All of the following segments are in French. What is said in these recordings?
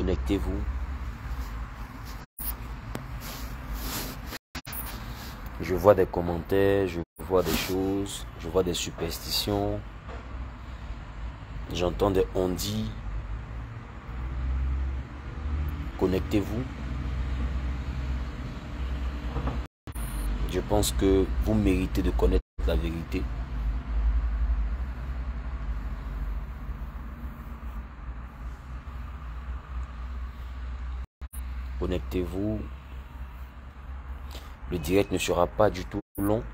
Connectez-vous. Je vois des commentaires, je vois des choses, je vois des superstitions. J'entends des on-dit. Connectez-vous. Je pense que vous méritez de connaître la vérité. Connectez-vous. Le direct ne sera pas du tout long.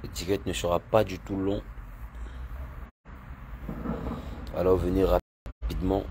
Le direct ne sera pas du tout long. Alors venez rapidement.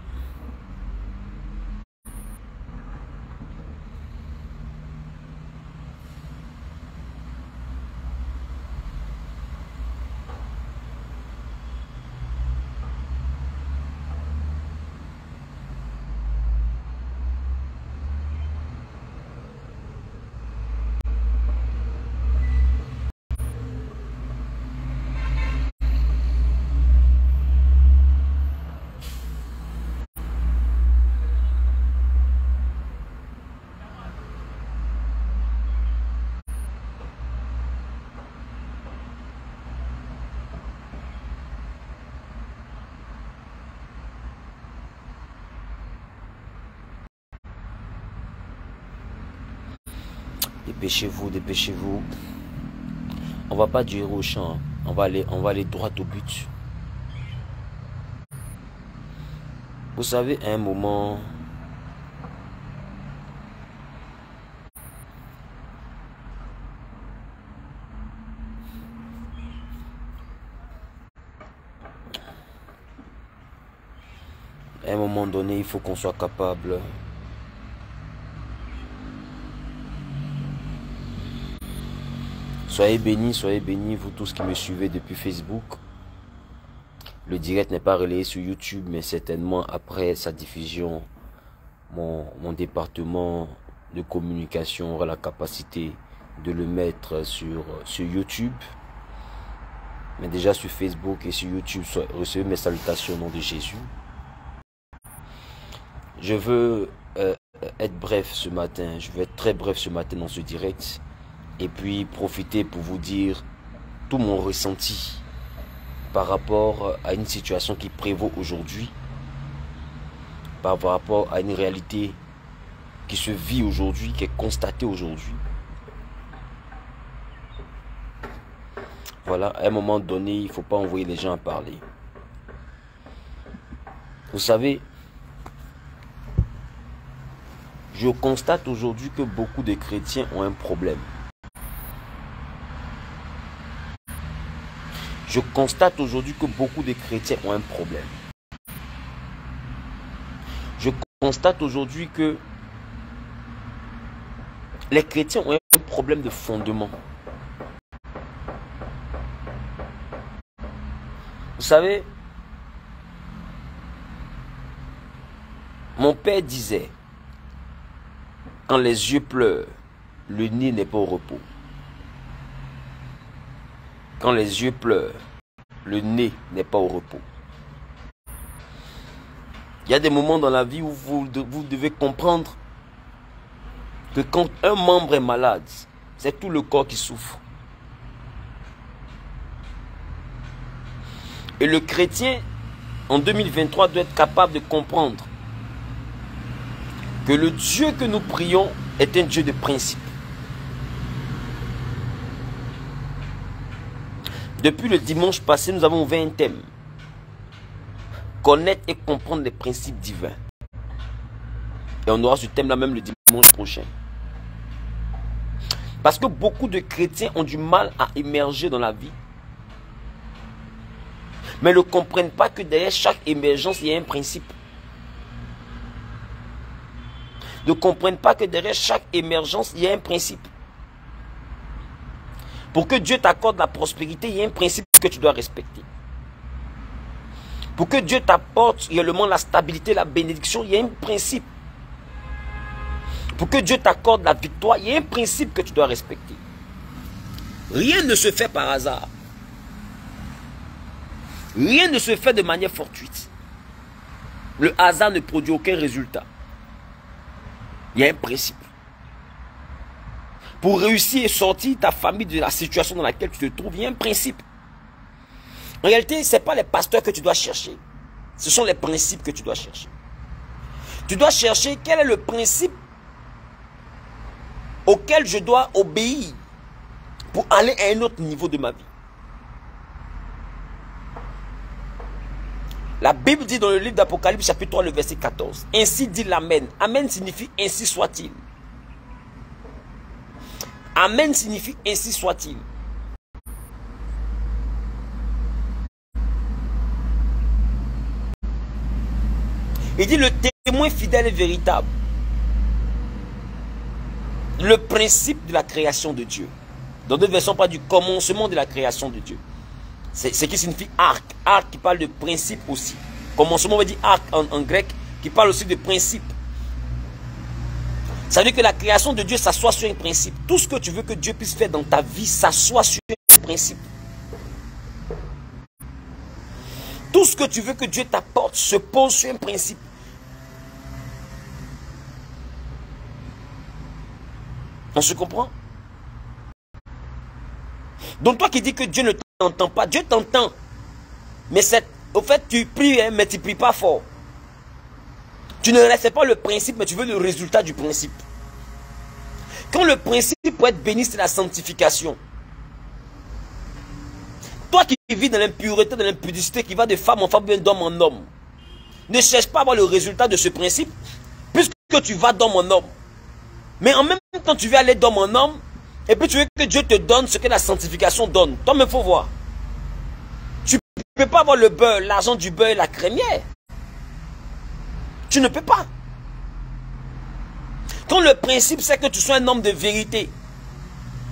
Dépêchez-vous, dépêchez-vous. On va pas durer au champ. Hein. On va aller droit au but. Vous savez, à un moment, donné, il faut qu'on soit capable soyez bénis, vous tous qui me suivez depuis Facebook. Le direct n'est pas relayé sur YouTube, mais certainement après sa diffusion, mon département de communication aura la capacité de le mettre sur YouTube. Mais déjà sur Facebook et sur YouTube, recevez mes salutations au nom de Jésus. Je veux être bref ce matin, je vais être très bref ce matin dans ce direct. Et puis profiter pour vous dire tout mon ressenti par rapport à une situation qui prévaut aujourd'hui, par rapport à une réalité qui se vit aujourd'hui, qui est constatée aujourd'hui. Voilà, à un moment donné, il ne faut pas envoyer les gens à parler. Vous savez, je constate aujourd'hui que beaucoup de chrétiens ont un problème. Je constate aujourd'hui que beaucoup de chrétiens ont un problème. Je constate aujourd'hui que les chrétiens ont un problème de fondement. Vous savez, mon père disait, quand les yeux pleurent, le nez n'est pas au repos. Quand les yeux pleurent, le nez n'est pas au repos. Il y a des moments dans la vie où vous devez comprendre que quand un membre est malade, c'est tout le corps qui souffre. Et le chrétien, en 2023, doit être capable de comprendre que le Dieu que nous prions est un Dieu de principe. Depuis le dimanche passé, nous avons ouvert un thème. Connaître et comprendre les principes divins. Et on aura ce thème-là même le dimanche prochain. Parce que beaucoup de chrétiens ont du mal à émerger dans la vie. Mais ne comprennent pas que derrière chaque émergence, il y a un principe. Ne comprennent pas que derrière chaque émergence, il y a un principe. Pour que Dieu t'accorde la prospérité, il y a un principe que tu dois respecter. Pour que Dieu t'apporte réellement la stabilité, la bénédiction, il y a un principe. Pour que Dieu t'accorde la victoire, il y a un principe que tu dois respecter. Rien ne se fait par hasard. Rien ne se fait de manière fortuite. Le hasard ne produit aucun résultat. Il y a un principe. Pour réussir et sortir ta famille de la situation dans laquelle tu te trouves, il y a un principe. En réalité, ce n'est pas les pasteurs que tu dois chercher. Ce sont les principes que tu dois chercher. Tu dois chercher quel est le principe auquel je dois obéir pour aller à un autre niveau de ma vie. La Bible dit dans le livre d'Apocalypse chapitre 3, le verset 14. Ainsi dit l'Amen. Amen signifie ainsi soit-il. Amen signifie ainsi soit-il. Il dit le témoin fidèle et véritable. Le principe de la création de Dieu. Dans d'autres versions, on parle du commencement de la création de Dieu. C'est ce qui signifie arc. Arc qui parle de principe aussi. Commencement, on veut dire arc en grec, qui parle aussi de principe. Ça veut dire que la création de Dieu s'assoit sur un principe. Tout ce que tu veux que Dieu puisse faire dans ta vie s'assoit sur un principe. Tout ce que tu veux que Dieu t'apporte se pose sur un principe. On se comprend? Donc toi qui dis que Dieu ne t'entend pas, Dieu t'entend. Mais au fait, tu pries, hein, mais tu ne pries pas fort. Tu ne restes pas le principe, mais tu veux le résultat du principe. Quand le principe pour être béni, c'est la sanctification. Toi qui vis dans l'impureté, dans l'impudicité, qui va de femme en femme, d'homme en homme, ne cherche pas à avoir le résultat de ce principe, puisque tu vas d'homme en homme. Mais en même temps, tu veux aller d'homme en homme, et puis tu veux que Dieu te donne ce que la sanctification donne. Toi, il faut voir. Tu ne peux pas avoir le beurre, l'argent du beurre et la crémière. Tu ne peux pas. Quand le principe, c'est que tu sois un homme de vérité,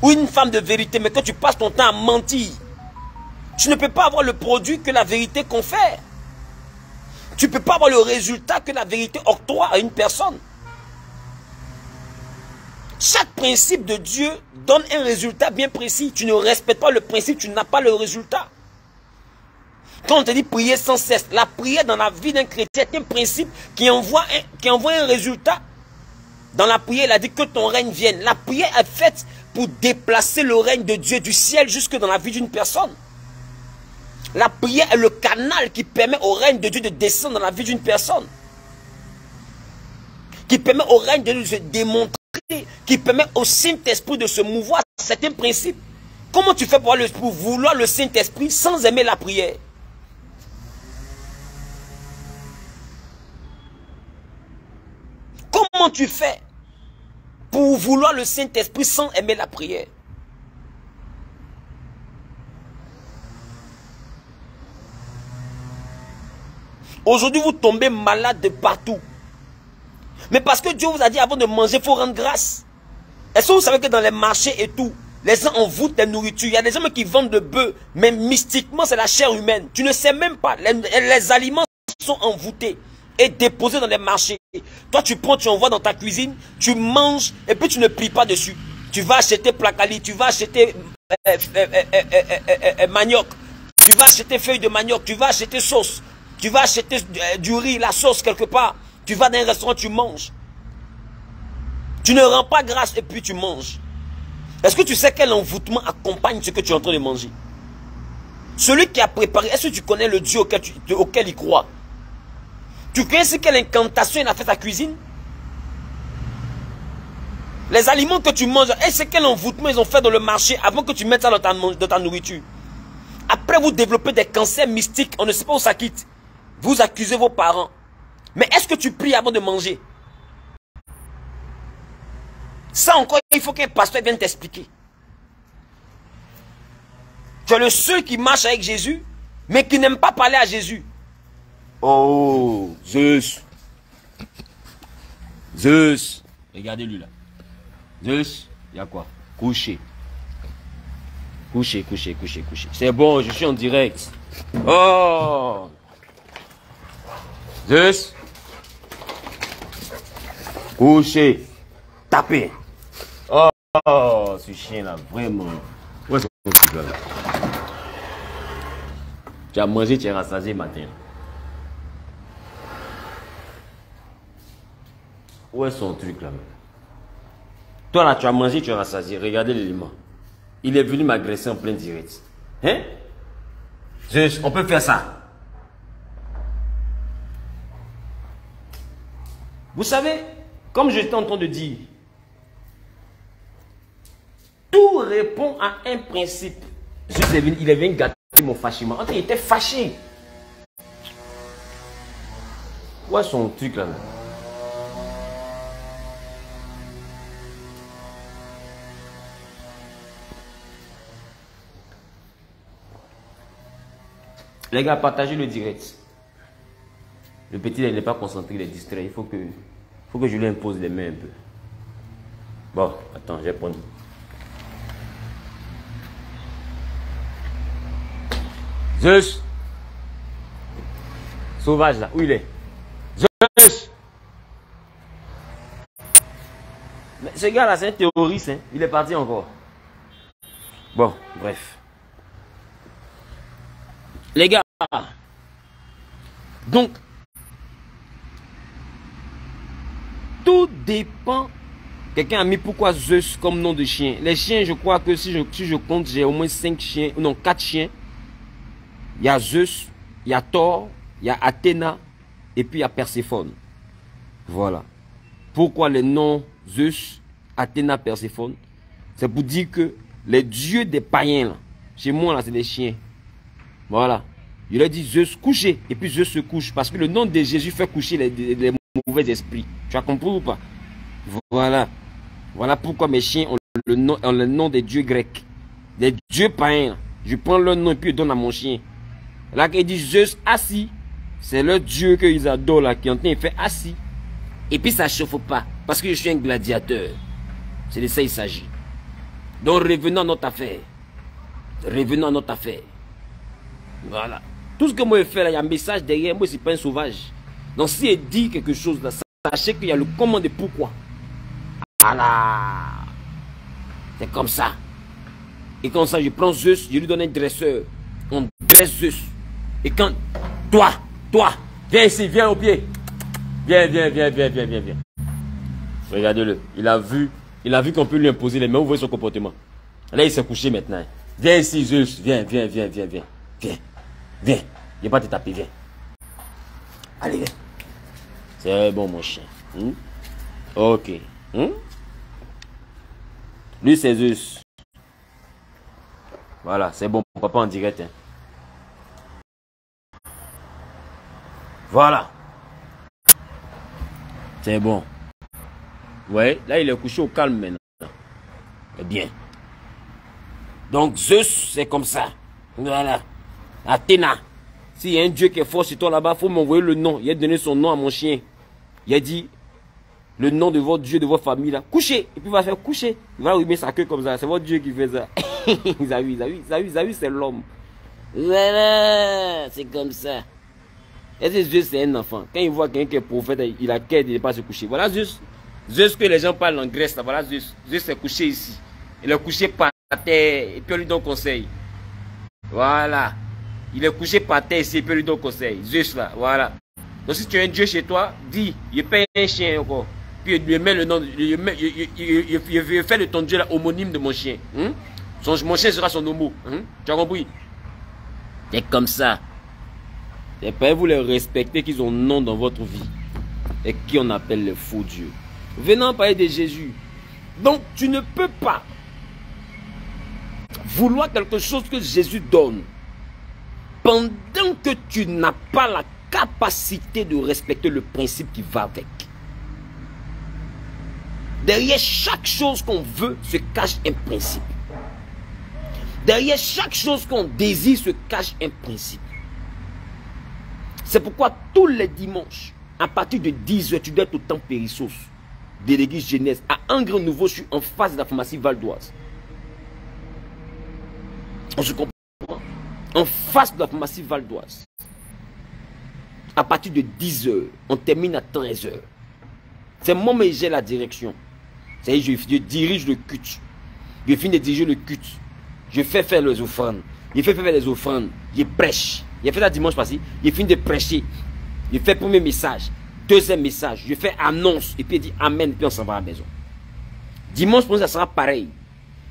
ou une femme de vérité, mais que tu passes ton temps à mentir, tu ne peux pas avoir le produit que la vérité confère. Tu ne peux pas avoir le résultat que la vérité octroie à une personne. Chaque principe de Dieu donne un résultat bien précis. Tu ne respectes pas le principe, tu n'as pas le résultat. Quand on te dit prier sans cesse, la prière dans la vie d'un chrétien est un principe qui envoie un résultat. Dans la prière, il a dit que ton règne vienne. La prière est faite pour déplacer le règne de Dieu du ciel jusque dans la vie d'une personne. La prière est le canal qui permet au règne de Dieu de descendre dans la vie d'une personne. Qui permet au règne de Dieu de se démontrer. Qui permet au Saint-Esprit de se mouvoir. C'est un principe. Comment tu fais pour vouloir le Saint-Esprit sans aimer la prière? Comment tu fais pour vouloir le Saint-Esprit sans aimer la prière? Aujourd'hui, vous tombez malade de partout. Mais parce que Dieu vous a dit avant de manger, il faut rendre grâce. Est-ce que vous savez que dans les marchés et tout, les gens envoûtent la nourriture? Il y a des hommes qui vendent le bœuf, mais mystiquement, c'est la chair humaine. Tu ne sais même pas. Les aliments sont envoûtés et déposés dans les marchés. Toi, tu prends, tu envoies dans ta cuisine, tu manges et puis tu ne plies pas dessus. Tu vas acheter placali, tu vas acheter manioc, tu vas acheter feuilles de manioc, tu vas acheter sauce, tu vas acheter du riz, la sauce quelque part. Tu vas dans un restaurant, tu manges. Tu ne rends pas grâce et puis tu manges. Est-ce que tu sais quel envoûtement accompagne ce que tu es en train de manger? Celui qui a préparé, est-ce que tu connais le Dieu auquel il croit? Tu connais quelle incantation il a fait ta cuisine? Les aliments que tu manges, est-ce quel envoûtement ils ont fait dans le marché avant que tu mettes ça dans ta nourriture? Après, vous développez des cancers mystiques, on ne sait pas où ça quitte. Vous accusez vos parents. Mais est-ce que tu pries avant de manger? Ça encore, il faut qu'un pasteur vienne t'expliquer. Tu es le seul qui marche avec Jésus, mais qui n'aime pas parler à Jésus. Oh, Zeus. Zeus. Regardez-lui là. Zeus, il y a quoi? Couché. Couché, couché, couché, couché. C'est bon, je suis en direct. Oh. Zeus. Couché. Tapé. Oh, ce chien là, vraiment. Ouais, Tu as mangé, tu es rassasié matin. Où est son truc là? Toi là, tu as mangé, tu es rassasié. Regardez l'élément. Il est venu m'agresser en plein direct. Hein? On peut faire ça. Vous savez, comme j'étais en train de dire, tout répond à un principe. Il est venu gâter mon fâchement. Il était fâché. Où est son truc là? Les gars, partagez le direct. Le petit, il n'est pas concentré, il est distrait. Il faut que je lui impose les mains un peu. Bon, attends, je vais prendre. Zeus. Sauvage là, où il est? Zeus. Mais ce gars là, c'est un terroriste. Hein? Il est parti encore. Bon, bref. Les gars, donc, tout dépend. Quelqu'un a mis pourquoi Zeus comme nom de chien. Les chiens, je crois que si je compte, j'ai au moins 5 chiens, non 4 chiens. Il y a Zeus, il y a Thor, il y a Athéna, et puis il y a Perséphone. Voilà. Pourquoi les noms Zeus, Athéna, Perséphone? C'est pour dire que les dieux des païens, là, chez moi, là, c'est des chiens. Voilà. Il a dit Zeus coucher. Et puis Zeus se couche. Parce que le nom de Jésus fait coucher les mauvais esprits. Tu as compris ou pas? Voilà. Voilà pourquoi mes chiens ont le nom des dieux grecs. Des dieux païens. Je prends leur nom et puis je donne à mon chien. Là, il dit Zeus assis. C'est le dieu qu'ils adorent là. Qui est en train de faire assis. Et puis ça ne chauffe pas. Parce que je suis un gladiateur. C'est de ça qu'il s'agit. Donc revenons à notre affaire. Revenons à notre affaire. Voilà. Tout ce que moi je fais là, il y a un message derrière. Moi, je ne suis pas un sauvage. Donc, si il dit quelque chose là, sachez qu'il y a le comment de pourquoi. Voilà. C'est comme ça. Et comme ça, je prends Zeus, je lui donne un dresseur. On dresse Zeus. Et quand, toi, viens ici, viens au pied. Viens. Regardez-le. Il a vu qu'on peut lui imposer les mains. Vous voyez son comportement. Là, il s'est couché maintenant. Viens ici, Zeus. Viens. Viens. Il ne va pas te taper, viens. Allez, viens. C'est bon, mon chien. Ok. Lui, c'est Zeus. Voilà, c'est bon, papa en direct. Hein. Voilà. C'est bon. Ouais, là, il est couché au calme maintenant. Bien. Donc, Zeus, c'est comme ça. Voilà. Athéna. S'il y a un dieu qui est fort sur toi là-bas, il faut m'envoyer le nom. Il a donné son nom à mon chien. Il a dit le nom de votre dieu, de votre famille là. Couchez. Et puis il va faire coucher. Il va mettre sa queue comme ça. C'est votre dieu qui fait ça. Zawi, c'est l'homme. Voilà. C'est comme ça. Et ce Zeus, c'est un enfant. Quand il voit quelqu'un qui est prophète, il a qu'à ne pas se coucher. Voilà Zeus. Zeus que les gens parlent en Grèce là. Voilà Zeus. Zeus est couché ici. Il est couché par terre. Et puis on lui donne conseil. Voilà. Il est couché par terre ici, il peut lui donner conseil. Zeus là, voilà. Donc si tu as un dieu chez toi, dis, il paye un chien encore. Puis il lui met le nom, il fait de ton dieu là homonyme de mon chien. Mon chien sera son homo. Tu as compris? C'est comme ça. C'est pas vous les respecter qu'ils ont nom dans votre vie. Et qui on appelle les faux dieux. Venant parler de Jésus. Donc tu ne peux pas vouloir quelque chose que Jésus donne. Pendant que tu n'as pas la capacité de respecter le principe qui va avec. Derrière chaque chose qu'on veut se cache un principe. Derrière chaque chose qu'on désire se cache un principe. C'est pourquoi tous les dimanches, à partir de 10h, tu dois être au temps Périssos de l'église Genèse. À Angre Nouveau, je suis en face de la pharmacie Val d'Oise. On se comprend. En face de la pharmacie Val d'Oise. À partir de 10h, on termine à 13h. C'est moi qui j'ai la direction. C'est-à-dire je dirige le culte. Je finis de diriger le culte. Je fais faire les offrandes. Il fait faire les offrandes. Il prêche. Il a fait ça dimanche passé. Il finit de prêcher. Il fait premier message. Deuxième message. Je fais annonce. Et puis il dit Amen. Et puis on s'en va à la maison. Dimanche prochain, ça sera pareil.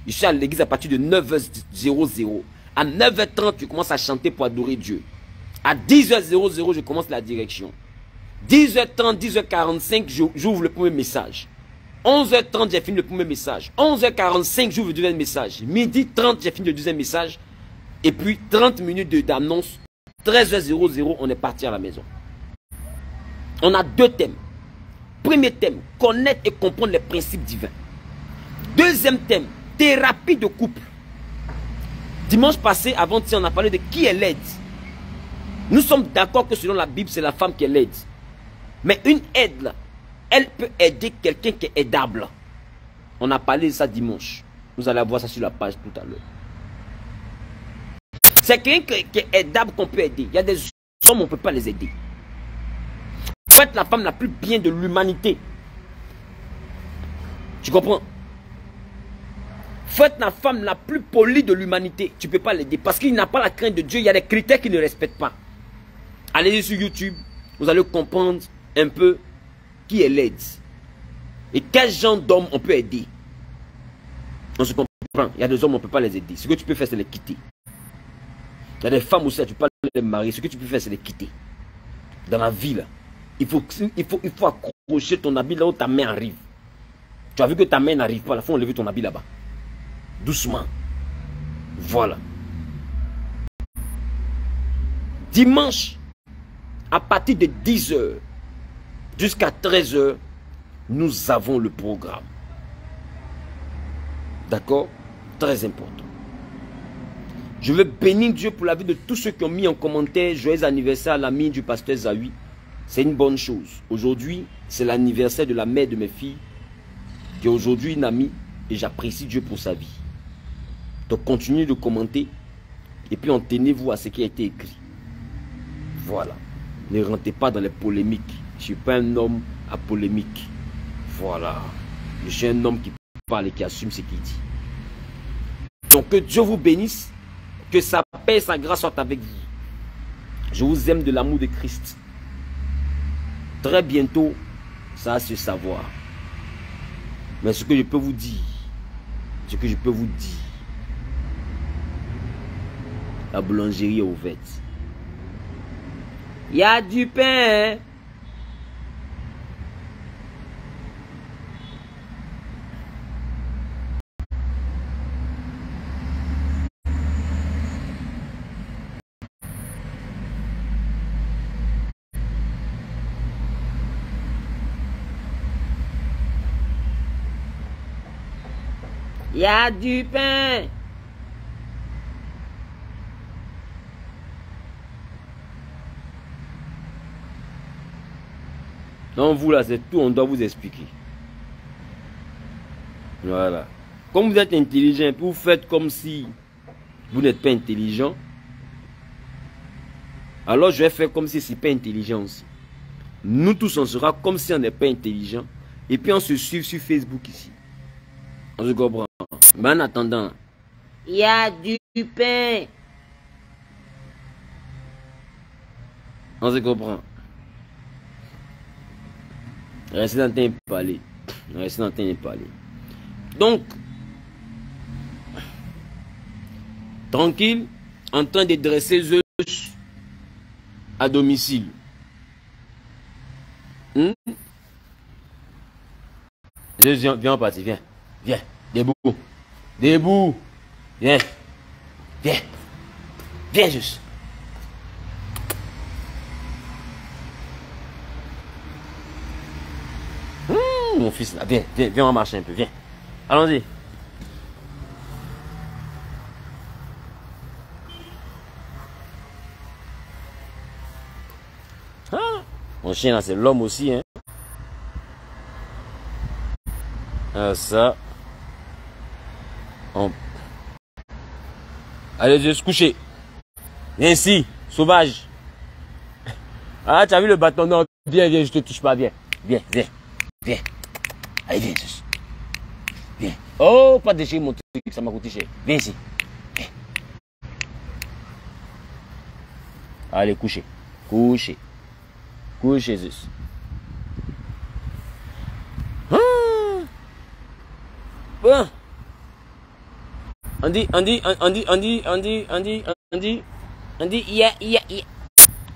Je suis à l'église à partir de 9h00. À 9h30, je commence à chanter pour adorer Dieu. À 10h00, je commence la direction. 10h30, 10h45, j'ouvre le premier message. 11h30, j'ai fini le premier message. 11h45, j'ouvre le deuxième message. Midi 30, j'ai fini le deuxième message. Et puis 30 minutes d'annonce. 13h00, on est parti à la maison. On a deux thèmes. Premier thème, connaître et comprendre les principes divins. Deuxième thème, thérapie de couple. Dimanche passé, avant-hier, on a parlé de qui est l'aide. Nous sommes d'accord que selon la Bible, c'est la femme qui est l'aide. Mais une aide, là, elle peut aider quelqu'un qui est aidable. On a parlé de ça dimanche. Vous allez voir ça sur la page tout à l'heure. C'est quelqu'un qui est aidable qu'on peut aider. Il y a des hommes, on ne peut pas les aider. Il faut être la femme la plus bien de l'humanité. Tu comprends? Il faut être la femme la plus polie de l'humanité. Tu ne peux pas l'aider. Parce qu'il n'a pas la crainte de Dieu. Il y a des critères qu'il ne respecte pas. Allez sur YouTube. Vous allez comprendre un peu qui est l'aide. Et quel genre d'homme on peut aider. On se comprend. Il y a des hommes, on ne peut pas les aider. Ce que tu peux faire, c'est les quitter. Il y a des femmes aussi, tu peux pas les marier. Ce que tu peux faire, c'est les quitter. Dans la vie, là, il faut accrocher ton habit là où ta main arrive. Tu as vu que ta main n'arrive pas. Il faut enlever ton habit là-bas. Doucement. Voilà. Dimanche, à partir de 10h jusqu'à 13h, nous avons le programme. D'accord? Très important. Je veux bénir Dieu pour la vie de tous ceux qui ont mis en commentaire joyeux anniversaire à l'ami du pasteur Zawi. C'est une bonne chose. Aujourd'hui, c'est l'anniversaire de la mère de mes filles, qui est aujourd'hui une amie, et j'apprécie Dieu pour sa vie. Donc continuez de commenter, et puis en tenez-vous à ce qui a été écrit. Voilà. Ne rentrez pas dans les polémiques. Je ne suis pas un homme à polémique. Voilà. Je suis un homme qui parle et qui assume ce qu'il dit. Donc que Dieu vous bénisse. Que sa paix et sa grâce soient avec vous. Je vous aime de l'amour de Christ. Très bientôt, ça va se savoir. Mais ce que je peux vous dire, la boulangerie est ouverte. Il y a du pain. Il y a du pain. Donc vous là, c'est tout, on doit vous expliquer. Voilà. Comme vous êtes intelligent, vous faites comme si vous n'êtes pas intelligent. Alors je vais faire comme si c'est pas intelligent aussi. Nous tous, on sera comme si on n'est pas intelligent. Et puis on se suit sur Facebook ici. On se comprend. Mais en attendant, il y a du pain. On se comprend. Restez dans le temps et parler. Restez dans le temps et parler. Donc, tranquille, en train de dresser les œufs à domicile. Viens, parti, viens. Viens, debout. Debout. Viens. Viens. Viens juste. Mon fils là, viens, on va marcher un peu, viens. Allons-y. Ah, mon chien là, c'est l'homme aussi, hein. Ah, ça. Allez, je vais se coucher. Viens ici, sauvage. Ah, tu as vu le bâton? Non, viens, je te touche pas, viens. Viens. Allez, viens. Viens. Oh, pas déchirer mon truc, ça m'a coûté cher. Viens ici. Allez, couchez. Couchez. Couchez, Jésus. Bon. On dit,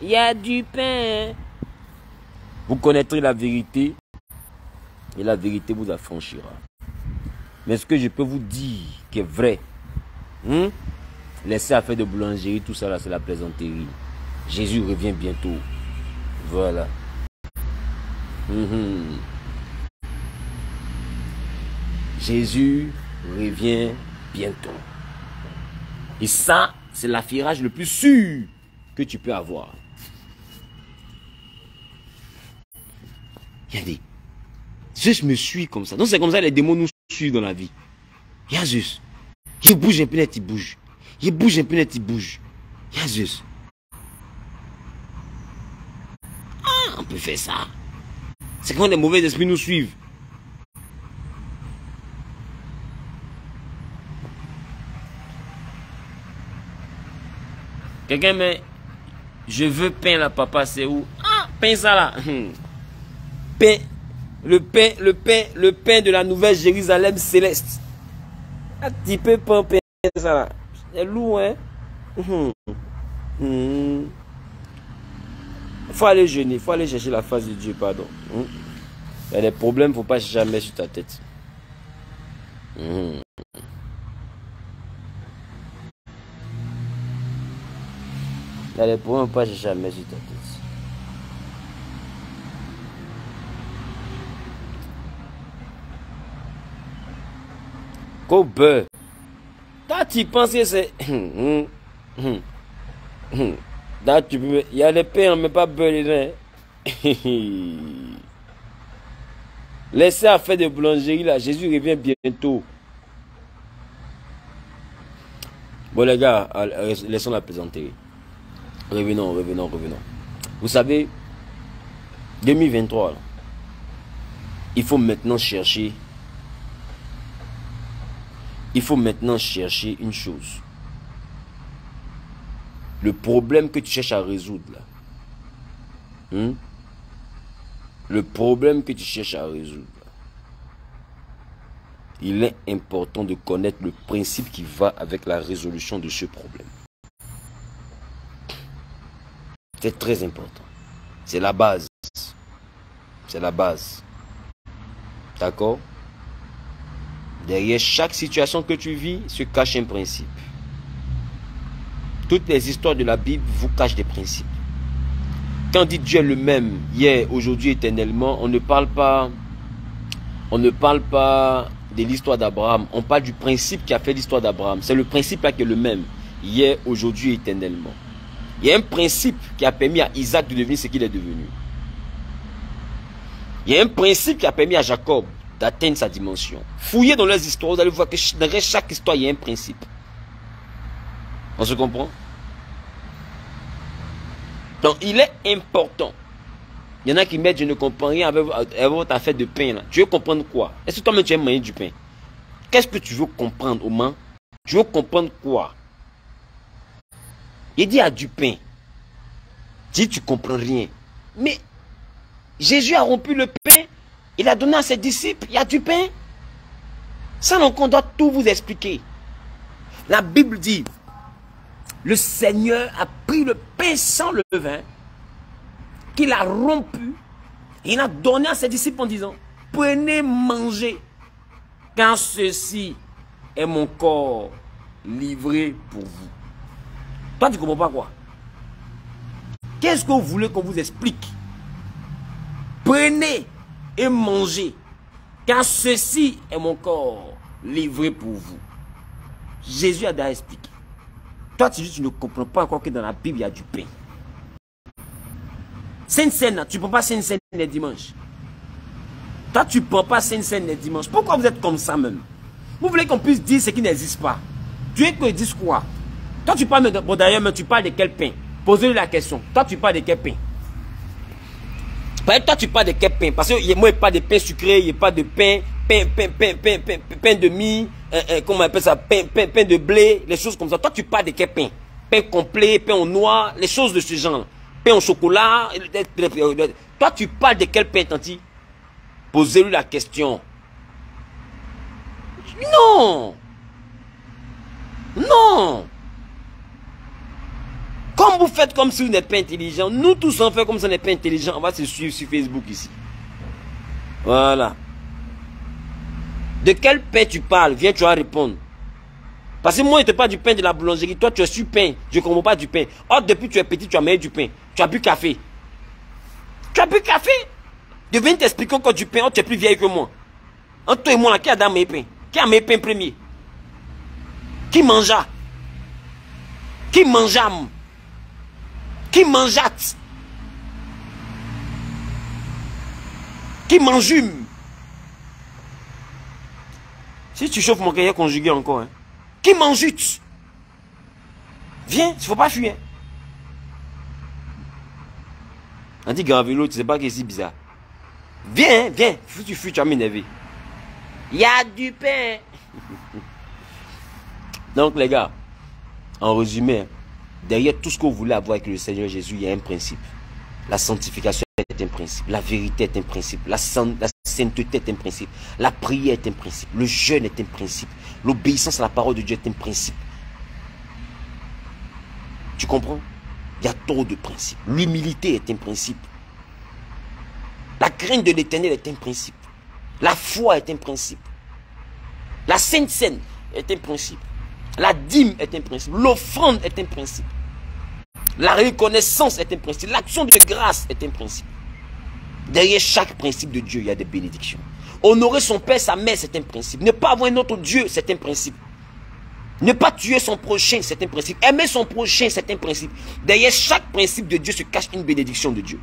il y a du pain. Vous connaîtrez la vérité et la vérité vous affranchira. Mais ce que je peux vous dire qui est vrai, laissez affaire de boulangerie, tout ça là, c'est la plaisanterie. Jésus revient bientôt. Voilà. Jésus revient bientôt. Et ça, c'est l'affirage le plus sûr que tu peux avoir. Regardez. Juste me suis comme ça. Donc c'est comme ça les démons nous suivent dans la vie. Jésus. Il bouge un peu net, il bouge. Il bouge un peu net, il bouge. Jésus. Ah, on peut faire ça. C'est quand les mauvais esprits nous suivent. Quelqu'un met, je veux pain là, papa, c'est où? Ah, pain ça là. Pain, le pain de la nouvelle Jérusalem céleste. Un petit peu pain ça là. C'est lourd, hein? Faut aller jeûner, faut aller chercher la face de Dieu, pardon. Il y a des problèmes, faut pas jamais sur ta tête. Il y a des problèmes, faut pas jamais sur ta tête. Qu'au beurre. Toi, tu penses que c'est... Là, tu peux... Il y a des pains, mais pas beurre dedans. Laissez à faire de boulangerie là. Jésus revient bientôt. Bon les gars, laissons la plaisanterie. Revenons. Vous savez, 2023, là, il faut maintenant chercher. Il faut maintenant chercher une chose. Le problème que tu cherches à résoudre là. Le problème que tu cherches à résoudre. Il est important de connaître le principe qui va avec la résolution de ce problème. C'est très important. C'est la base. C'est la base. D'accord? Derrière chaque situation que tu vis se cache un principe. Toutes les histoires de la Bible vous cachent des principes. Quand on dit Dieu est le même, hier, aujourd'hui, éternellement, on ne parle pas de l'histoire d'Abraham. On parle du principe qui a fait l'histoire d'Abraham. C'est le principe là qui est le même, hier, aujourd'hui, éternellement. Il y a un principe qui a permis à Isaac de devenir ce qu'il est devenu. Il y a un principe qui a permis à Jacob d'atteindre sa dimension. Fouillez dans leurs histoires, vous allez voir que dans chaque histoire, il y a un principe. On se comprend? Donc, il est important. Il y en a qui mettent, je ne comprends rien avec votre affaire de pain. Là. Tu veux comprendre quoi? Est-ce que toi-même tu aimes manger du pain? Qu'est-ce que tu veux comprendre, au moins? Tu veux comprendre quoi? Il dit il y a du pain. Tu dis, tu comprends rien. Mais Jésus a rompu le pain. Il a donné à ses disciples. Il y a du pain. Ça, donc, on doit tout vous expliquer. La Bible dit, le Seigneur a pris le pain sans levain, qu'il a rompu, et il a donné à ses disciples en disant, prenez, mangez, car ceci est mon corps livré pour vous. Toi, tu ne comprends pas quoi? Qu'est-ce que vous voulez qu'on vous explique? Prenez et mangez, car ceci est mon corps livré pour vous. Jésus a déjà expliqué. Toi, tu dis, tu ne comprends pas encore que dans la Bible, il y a du pain. Sainte Seine, tu ne prends pas Sainte Seine les dimanches. Toi, tu ne prends pas Sainte Seine les dimanches. Pourquoi vous êtes comme ça même? Vous voulez qu'on puisse dire ce qui n'existe pas. Tu veux qu'on dise quoi? Toi, tu parles de... Bon, d'ailleurs, mais tu parles de quel pain? Posez-lui la question. Toi, tu parles de quel pain? Toi, tu parles de quel pain? Parce que moi, il n'y a pas de pain sucré, il n'y a pas de pain de mie, comment on appelle ça, pain de blé, les choses comme ça. Toi, tu parles de quel pain? pain complet, pain au noir, les choses de ce genre. Pain au chocolat. Toi, tu parles de quel pain, tanti? Posez-lui la question. Non. Non. Comme vous faites comme si vous n'êtes pas intelligent, nous tous on fait comme si on n'est pas intelligent, on va se suivre sur Facebook ici. Voilà. De quel pain tu parles? Viens, tu vas répondre. Parce que moi, je te parle du pain de la boulangerie. Toi, tu es sur pain. Je ne comprends pas du pain. Or, depuis que tu es petit, tu as mangé du pain. Tu as bu café. Tu as bu café? Je viens t'expliquer encore du pain. Oh, tu es plus vieille que moi. Entre toi et moi, qui a dans mes pains? Qui a mes pains premier? Qui mangea? Qui mangea? Qui mangeat? Qui mangeum? Si tu chauffes mon cahier conjugué encore, hein. Qui mangeut? Viens, il ne faut pas fuir. On dit Gravelo, tu sais pas que c'est bizarre. Viens, viens. Si tu fuis, tu vas m'énerver. Il y a du pain. Donc les gars, en résumé, derrière tout ce que vous voulez avoir avec le Seigneur Jésus, il y a un principe. La sanctification est un principe. La vérité est un principe. La sainteté est un principe. La prière est un principe. Le jeûne est un principe. L'obéissance à la parole de Dieu est un principe. Tu comprends? Il y a trop de principes. L'humilité est un principe. La crainte de l'Éternel est un principe. La foi est un principe. La Sainte Seine est un principe. La dîme est un principe. L'offrande est un principe. La reconnaissance est un principe. L'action de grâce est un principe. Derrière chaque principe de Dieu, il y a des bénédictions. Honorer son père, sa mère, c'est un principe. Ne pas avoir un autre Dieu, c'est un principe. Ne pas tuer son prochain, c'est un principe. Aimer son prochain, c'est un principe. Derrière chaque principe de Dieu se cache une bénédiction de Dieu.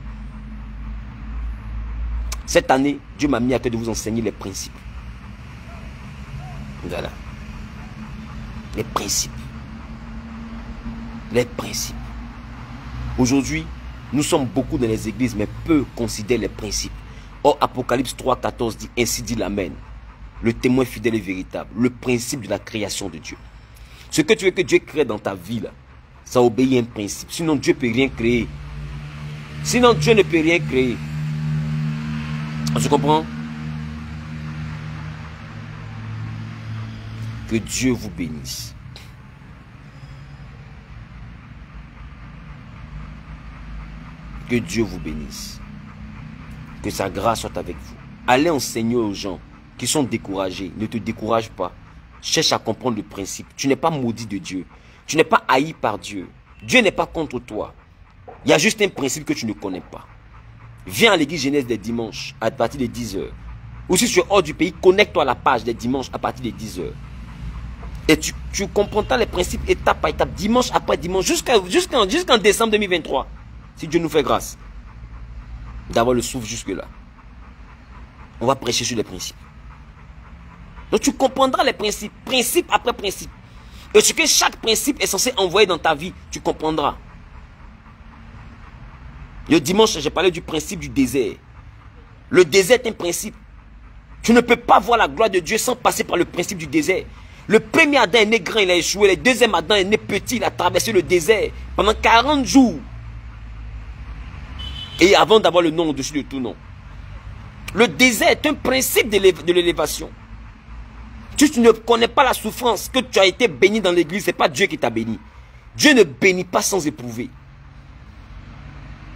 Cette année, Dieu m'a mis à cœur de vous enseigner les principes. Voilà. Les principes. Les principes. Aujourd'hui, nous sommes beaucoup dans les églises, mais peu considèrent les principes. Or, Apocalypse 3,14 dit, ainsi dit l'Amen. Le témoin fidèle et véritable. Le principe de la création de Dieu. Ce que tu veux que Dieu crée dans ta vie, là, ça obéit à un principe. Sinon, Dieu ne peut rien créer. Sinon, Dieu ne peut rien créer. Tu comprends? Que Dieu vous bénisse. Que Dieu vous bénisse. Que sa grâce soit avec vous. Allez enseigner aux gens qui sont découragés. Ne te décourage pas. Cherche à comprendre le principe. Tu n'es pas maudit de Dieu. Tu n'es pas haï par Dieu. Dieu n'est pas contre toi. Il y a juste un principe que tu ne connais pas. Viens à l'église Genèse des dimanches à partir de 10 h. Ou si tu es hors du pays, connecte-toi à la page des dimanches à partir de 10 h. Et tu comprendras les principes étape par étape, dimanche après dimanche, jusqu'en décembre 2023. Si Dieu nous fait grâce d'avoir le souffle jusque-là. On va prêcher sur les principes. Donc tu comprendras les principes, principe après principe. Et ce que chaque principe est censé envoyer dans ta vie, tu comprendras. Le dimanche, j'ai parlé du principe du désert. Le désert est un principe. Tu ne peux pas voir la gloire de Dieu sans passer par le principe du désert. Le premier Adam est né grand, il a échoué. Le deuxième Adam est né petit, il a traversé le désert pendant 40 jours. Et avant d'avoir le nom au-dessus de tout nom. Le désert est un principe de l'élévation. Tu ne connais pas la souffrance que tu as été béni dans l'église, ce n'est pas Dieu qui t'a béni. Dieu ne bénit pas sans éprouver.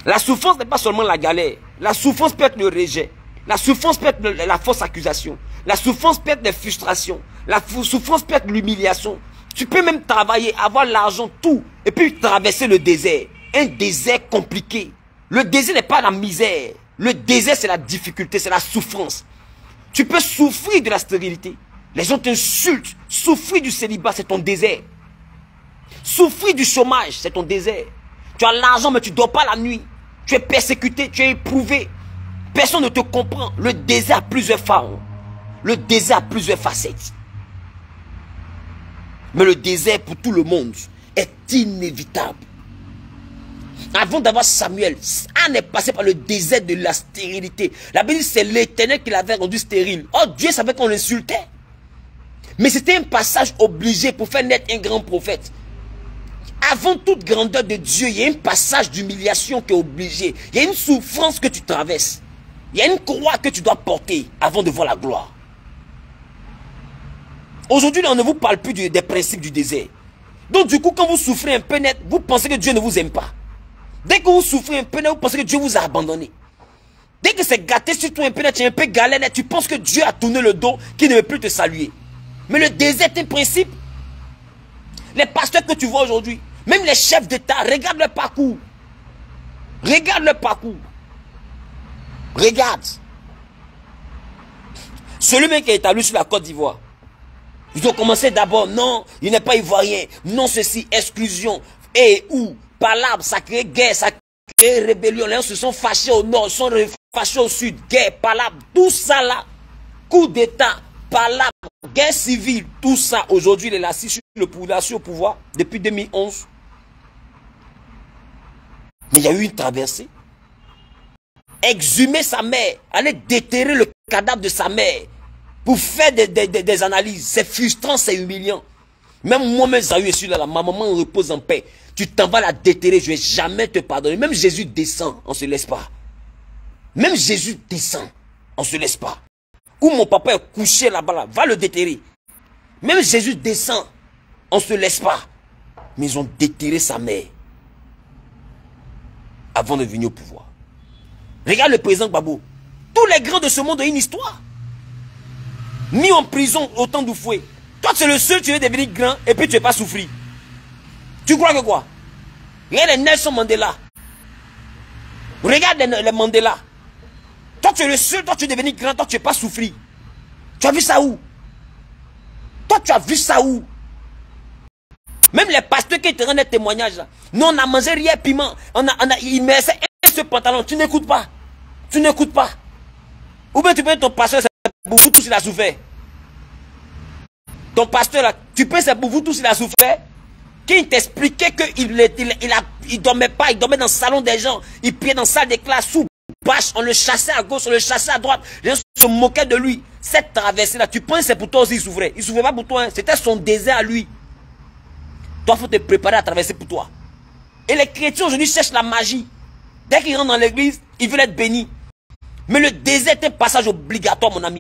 La souffrance n'est pas seulement la galère. La souffrance peut être le rejet. La souffrance peut être la fausse accusation. La souffrance peut être les frustrations. La souffrance peut être l'humiliation. Tu peux même travailler, avoir l'argent, tout. Et puis traverser le désert. Un désert compliqué. Le désert n'est pas la misère. Le désert, c'est la difficulté, c'est la souffrance. Tu peux souffrir de la stérilité. Les gens t'insultent. Souffrir du célibat, c'est ton désert. Souffrir du chômage, c'est ton désert. Tu as l'argent, mais tu ne dors pas la nuit. Tu es persécuté, tu es éprouvé. Personne ne te comprend. Le désert a plusieurs formes. Le désert a plusieurs facettes. Mais le désert pour tout le monde est inévitable. Avant d'avoir Samuel, Anne est passé par le désert de la stérilité. La Bible dit c'est l'Éternel qui l'avait rendu stérile. Oh, Dieu savait qu'on l'insultait. Mais c'était un passage obligé pour faire naître un grand prophète. Avant toute grandeur de Dieu, il y a un passage d'humiliation qui est obligé. Il y a une souffrance que tu traverses. Il y a une croix que tu dois porter avant de voir la gloire. Aujourd'hui, on ne vous parle plus des principes du désert. Donc du coup, quand vous souffrez un peu net, vous pensez que Dieu ne vous aime pas. Dès que vous souffrez un peu net, vous pensez que Dieu vous a abandonné. Dès que c'est gâté sur toi un peu net, tu es un peu galère net, tu penses que Dieu a tourné le dos, qu'il ne veut plus te saluer. Mais le désert est un principe. Les pasteurs que tu vois aujourd'hui, même les chefs d'État, regarde leur parcours. Regarde leur parcours. Regarde. Celui-même qui est établi sur la Côte d'Ivoire. Ils ont commencé d'abord, non, il n'est pas ivoirien, non ceci, exclusion, et où, palabre, ça crée guerre, ça crée rébellion, les gens se sont fâchés au nord, se sont fâchés au sud, guerre, palabre, tout ça là, coup d'état, palabre, guerre civile, tout ça, aujourd'hui il est assis sur le pouvoir depuis 2011. Mais il y a eu une traversée. Exhumer sa mère, aller déterrer le cadavre de sa mère, pour faire des analyses, c'est frustrant, c'est humiliant. Même moi-même, Zahou, je suis là, ma maman repose en paix. Tu t'en vas la déterrer, je ne vais jamais te pardonner. Même Jésus descend, on ne se laisse pas. Même Jésus descend, on ne se laisse pas. Ou mon papa est couché là-bas, là, va le déterrer. Même Jésus descend, on ne se laisse pas. Mais ils ont déterré sa mère avant de venir au pouvoir. Regarde le président Gbagbo. Tous les grands de ce monde ont une histoire. Mis en prison au temps du fouet. Toi, tu es le seul, tu veux devenir grand et puis tu n'es pas souffrir. Tu crois que quoi? Regarde les Nelson Mandela. Regarde les Mandela. Toi, tu es le seul, toi, tu veux devenir grand, toi, tu n'es pas souffrir. Tu as vu ça où? Toi, tu as vu ça où? Même les pasteurs qui te rendent des témoignages là. Nous, on a mangé rien piment. Il met ce pantalon. Tu n'écoutes pas. Tu n'écoutes pas. Ou bien tu peux être ton pasteur, c'est pour vous tous il a souffert. Ton pasteur là, tu peux c'est pour vous tous il a souffert. Qui t'expliquait qu'il il dormait pas, il dormait dans le salon des gens. Il priait dans la salle des classes sous bâche. On le chassait à gauche, on le chassait à droite. Les gens se moquaient de lui. Cette traversée là, tu penses c'est pour toi aussi il souffrait. Il souffrait pas pour toi, hein. C'était son désert à lui. Toi, il faut te préparer à traverser pour toi. Et les chrétiens aujourd'hui cherchent la magie. Dès qu'ils rentrent dans l'église, ils veulent être bénis. Mais le désert est un passage obligatoire, mon ami.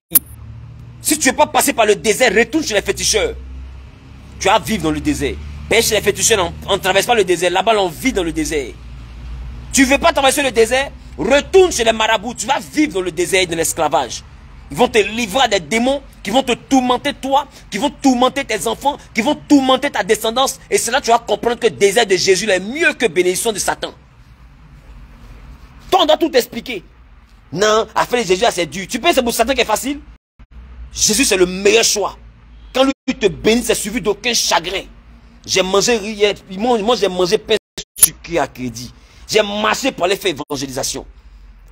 Si tu ne veux pas passer par le désert, retourne chez les féticheurs. Tu vas vivre dans le désert. Mais chez les féticheurs, on ne traverse pas le désert. Là-bas, on vit dans le désert. Tu ne veux pas traverser le désert, retourne chez les marabouts. Tu vas vivre dans le désert et dans l'esclavage. Ils vont te livrer à des démons qui vont te tourmenter toi, qui vont tourmenter tes enfants, qui vont tourmenter ta descendance. Et c'est là que tu vas comprendre que le désert de Jésus est mieux que bénédiction de Satan. Toi, on doit tout expliquer. Non, affaire de Jésus, c'est dur. Tu penses que c'est pour Satan qui est facile? Jésus, c'est le meilleur choix. Quand lui te bénit, c'est suivi d'aucun chagrin. J'ai mangé hier, moi j'ai mangé pain sucré à crédit. J'ai marché pour aller faire évangélisation.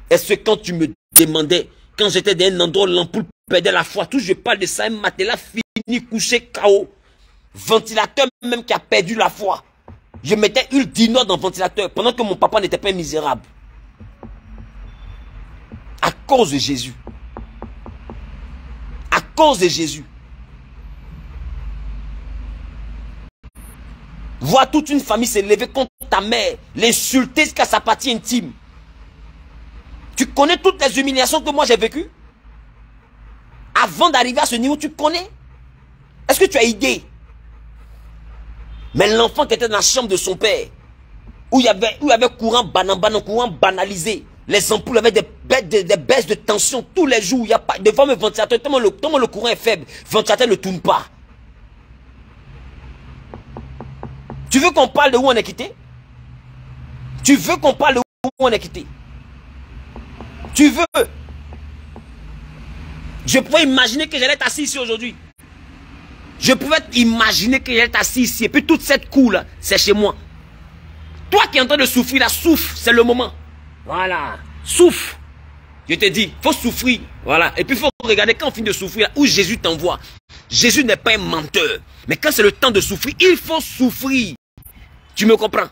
Est-ce que quand tu me demandais, quand j'étais dans un endroit où l'ampoule perdait la foi, tout je parle de ça, un matelas fini, couché, KO. Ventilateur même qui a perdu la foi. Je mettais une dinoire dans le ventilateur pendant que mon papa n'était pas misérable. À cause de Jésus. À cause de Jésus. Voir toute une famille se lever contre ta mère, l'insulter jusqu'à sa partie intime. Tu connais toutes les humiliations que moi j'ai vécues? Avant d'arriver à ce niveau, tu connais? Est-ce que tu as idée? Mais l'enfant qui était dans la chambre de son père, où il y avait courant banalisé, les ampoules avaient des baisses de tension tous les jours. Il n'y a pas devant le ventilateur, tellement le courant est faible, le ventilateur ne tourne pas. Tu veux qu'on parle de où on est quitté? Tu veux qu'on parle de où on est quitté? Tu veux? Je pouvais imaginer que j'allais être assis ici aujourd'hui. Je pouvais imaginer que j'allais être assis ici. Et puis toute cette cour là, c'est chez moi. Toi qui es en train de souffrir là, souffre, c'est le moment. Voilà, souffre. Je te dis, il faut souffrir. Voilà. Et puis il faut regarder quand on finit de souffrir, là, où Jésus t'envoie. Jésus n'est pas un menteur. Mais quand c'est le temps de souffrir, il faut souffrir. Tu me comprends?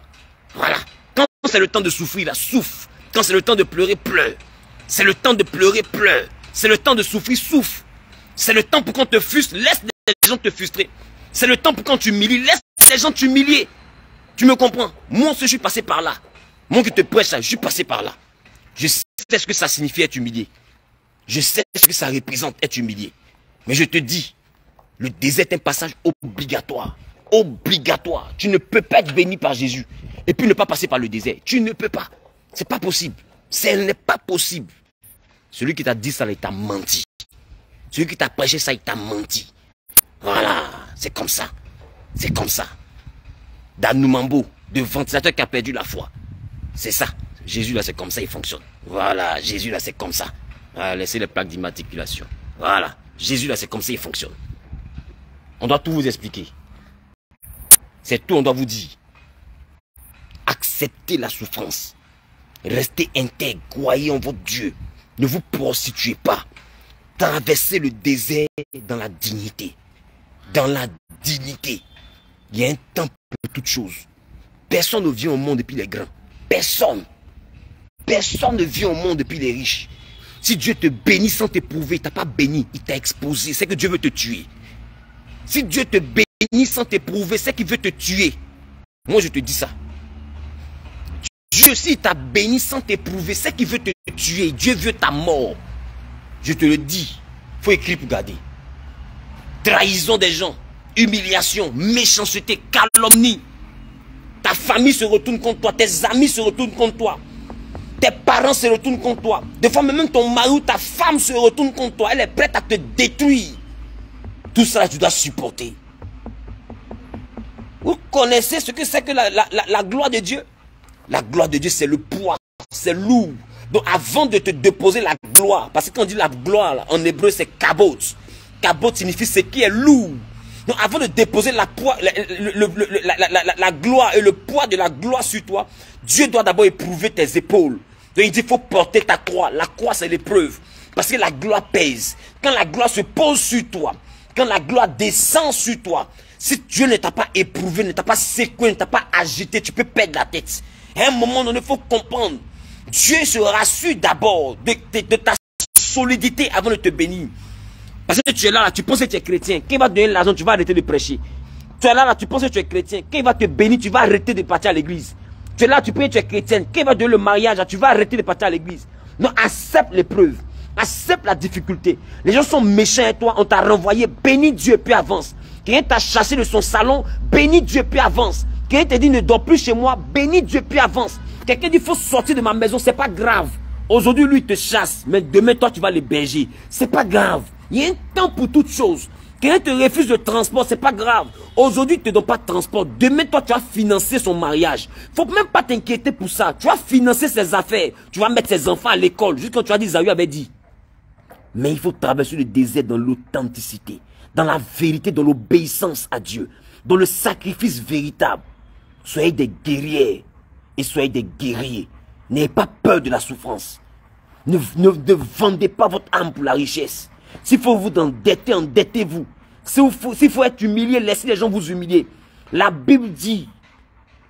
Voilà. Quand c'est le temps de souffrir, là, souffre. Quand c'est le temps de pleurer, pleure. C'est le temps de pleurer, pleure. C'est le temps de souffrir, souffre. C'est le temps pour qu'on te frustre, laisse les gens te frustrer. C'est le temps pour quand tu humilies, laisse les gens t'humilier. Tu me comprends? Moi aussi, je suis passé par là. Moi qui te prêche ça, je suis passé par là. Je sais ce que ça signifie être humilié. Je sais ce que ça représente être humilié. Mais je te dis, le désert est un passage obligatoire. Obligatoire. Tu ne peux pas être béni par Jésus et puis ne pas passer par le désert. Tu ne peux pas. C'est pas possible. Ce n'est pas possible. Celui qui t'a dit ça, il t'a menti. Celui qui t'a prêché ça, il t'a menti. Voilà. C'est comme ça. C'est comme ça. Danumambo, de ventilateur qui a perdu la foi. C'est ça. Jésus là, c'est comme ça, il fonctionne. Voilà. Jésus là, c'est comme ça. Ah, laissez les plaques d'immatriculation. Voilà. Jésus là, c'est comme ça, il fonctionne. On doit tout vous expliquer. C'est tout, on doit vous dire. Acceptez la souffrance. Restez intègre, croyez en votre Dieu. Ne vous prostituez pas. Traversez le désert dans la dignité. Dans la dignité. Il y a un temps pour toutes choses. Personne ne vient au monde depuis les grands. Personne. Personne ne vient au monde depuis les riches. Si Dieu te bénit sans t'éprouver, il t'a pas béni, il t'a exposé. C'est que Dieu veut te tuer. Si Dieu te bénit sans t'éprouver, c'est qu'il veut te tuer. Moi, je te dis ça. Dieu, s'il t'a béni sans t'éprouver, c'est qu'il veut te tuer. Dieu veut ta mort. Je te le dis. Il faut écrire pour garder. Trahison des gens, humiliation, méchanceté, calomnie. Ta famille se retourne contre toi, tes amis se retournent contre toi. Tes parents se retournent contre toi. Des fois, même ton mari ou ta femme se retourne contre toi. Elle est prête à te détruire. Tout ça, tu dois supporter. Vous connaissez ce que c'est que la gloire de Dieu? La gloire de Dieu, c'est le poids, c'est lourd. Donc, avant de te déposer la gloire, parce que quand on dit la gloire, là, en hébreu, c'est kabot. Kabot signifie ce qui est lourd. Donc, avant de déposer la gloire et le poids de la gloire sur toi, Dieu doit d'abord éprouver tes épaules. Donc, il dit, il faut porter ta croix. La croix, c'est l'épreuve. Parce que la gloire pèse. Quand la gloire se pose sur toi, quand la gloire descend sur toi, si Dieu ne t'a pas éprouvé, ne t'a pas secoué, ne t'a pas agité, tu peux perdre la tête. À un moment donné, il faut comprendre. Dieu se rassure d'abord de ta solidité avant de te bénir. Parce que tu es là, tu penses que tu es chrétien. Quand il va te donner l'argent, tu vas arrêter de prêcher. Tu es là, tu penses que tu es chrétien. Quand il va te bénir, tu vas arrêter de partir à l'église. Tu es là, tu penses que tu es chrétienne. Quand il va te donner le mariage, tu vas arrêter de partir à l'église. Non, accepte l'épreuve. Accepte la difficulté. Les gens sont méchants avec toi, on t'a renvoyé. Bénis Dieu, puis avance. Quelqu'un t'a chassé de son salon, bénis Dieu, puis avance. Quelqu'un te dit ne dors plus chez moi, bénis Dieu, puis avance. Quelqu'un dit il faut sortir de ma maison, c'est pas grave. Aujourd'hui, lui, il te chasse, mais demain, toi, tu vas l'héberger. C'est pas grave. Il y a un temps pour toutes choses. Quelqu'un te refuse le transport, c'est pas grave. Aujourd'hui, il ne te donne pas de transport. Demain, toi, tu vas financer son mariage. Faut même pas t'inquiéter pour ça. Tu vas financer ses affaires. Tu vas mettre ses enfants à l'école. Juste quand tu as dit, Zahou avait dit. Mais il faut traverser le désert dans l'authenticité, dans la vérité, dans l'obéissance à Dieu, dans le sacrifice véritable. Soyez des guerriers et soyez des guerriers. N'ayez pas peur de la souffrance. Ne vendez pas votre âme pour la richesse. S'il faut vous endetter, endettez-vous. S'il faut être humilié, laissez les gens vous humilier. La Bible dit,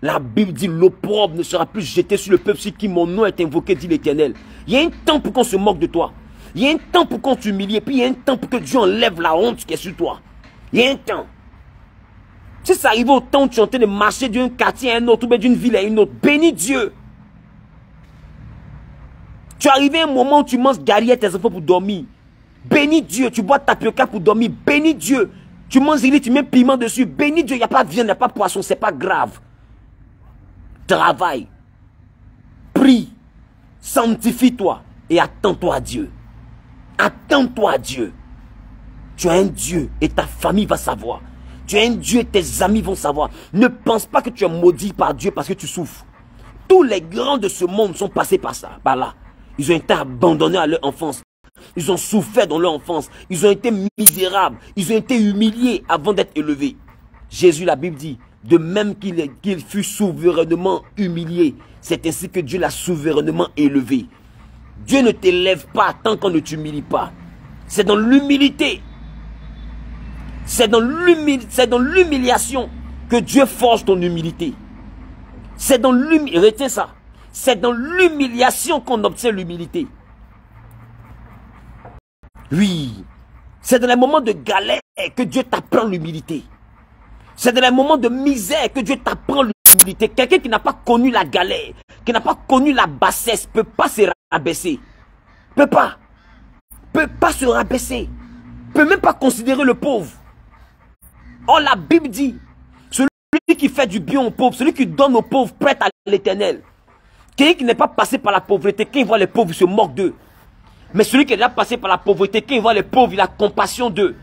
l'opprobre ne sera plus jeté sur le peuple sur qui mon nom est invoqué, dit l'Éternel. Il y a un temps pour qu'on se moque de toi. Il y a un temps pour qu'on t'humilie, puis il y a un temps pour que Dieu enlève la honte qui est sur toi. Il y a un temps. Si ça arrive au temps où tu es en train de marcher d'un quartier à un autre, ou d'une ville à une autre, bénis Dieu. Tu es arrivé à un moment où tu manges garier tes enfants pour dormir. Bénis Dieu. Tu bois tapioca pour dormir. Bénis Dieu. Tu manges riz, tu mets piment dessus. Bénis Dieu. Il n'y a pas de viande, il n'y a pas de poisson. C'est pas grave. Travaille. Prie. Sanctifie-toi. Et attends-toi à Dieu. Attends-toi à Dieu. Tu as un Dieu et ta famille va savoir. Tu as un Dieu et tes amis vont savoir. Ne pense pas que tu es maudit par Dieu parce que tu souffres. Tous les grands de ce monde sont passés par ça, par là. Ils ont été abandonnés à leur enfance. Ils ont souffert dans leur enfance. Ils ont été misérables. Ils ont été humiliés avant d'être élevés. Jésus, la Bible dit, de même qu'il fut souverainement humilié, c'est ainsi que Dieu l'a souverainement élevé. Dieu ne t'élève pas tant qu'on ne t'humilie pas. C'est dans l'humilité. C'est dans l'humiliation que Dieu forge ton humilité. C'est dans l'humiliation. Retiens ça. C'est dans l'humiliation qu'on obtient l'humilité. Oui. C'est dans les moments de galère que Dieu t'apprend l'humilité. C'est dans les moments de misère que Dieu t'apprend possibilité. Quelqu'un qui n'a pas connu la galère, qui n'a pas connu la bassesse, peut pas se rabaisser. Peut pas se rabaisser. Peut même pas considérer le pauvre. Or la Bible dit, celui qui fait du bien aux pauvres, celui qui donne aux pauvres prête à l'Éternel. Quelqu'un qui n'est pas passé par la pauvreté, quand il voit les pauvres, il se moque d'eux. Mais celui qui est déjà passé par la pauvreté, quand il voit les pauvres, il a compassion d'eux.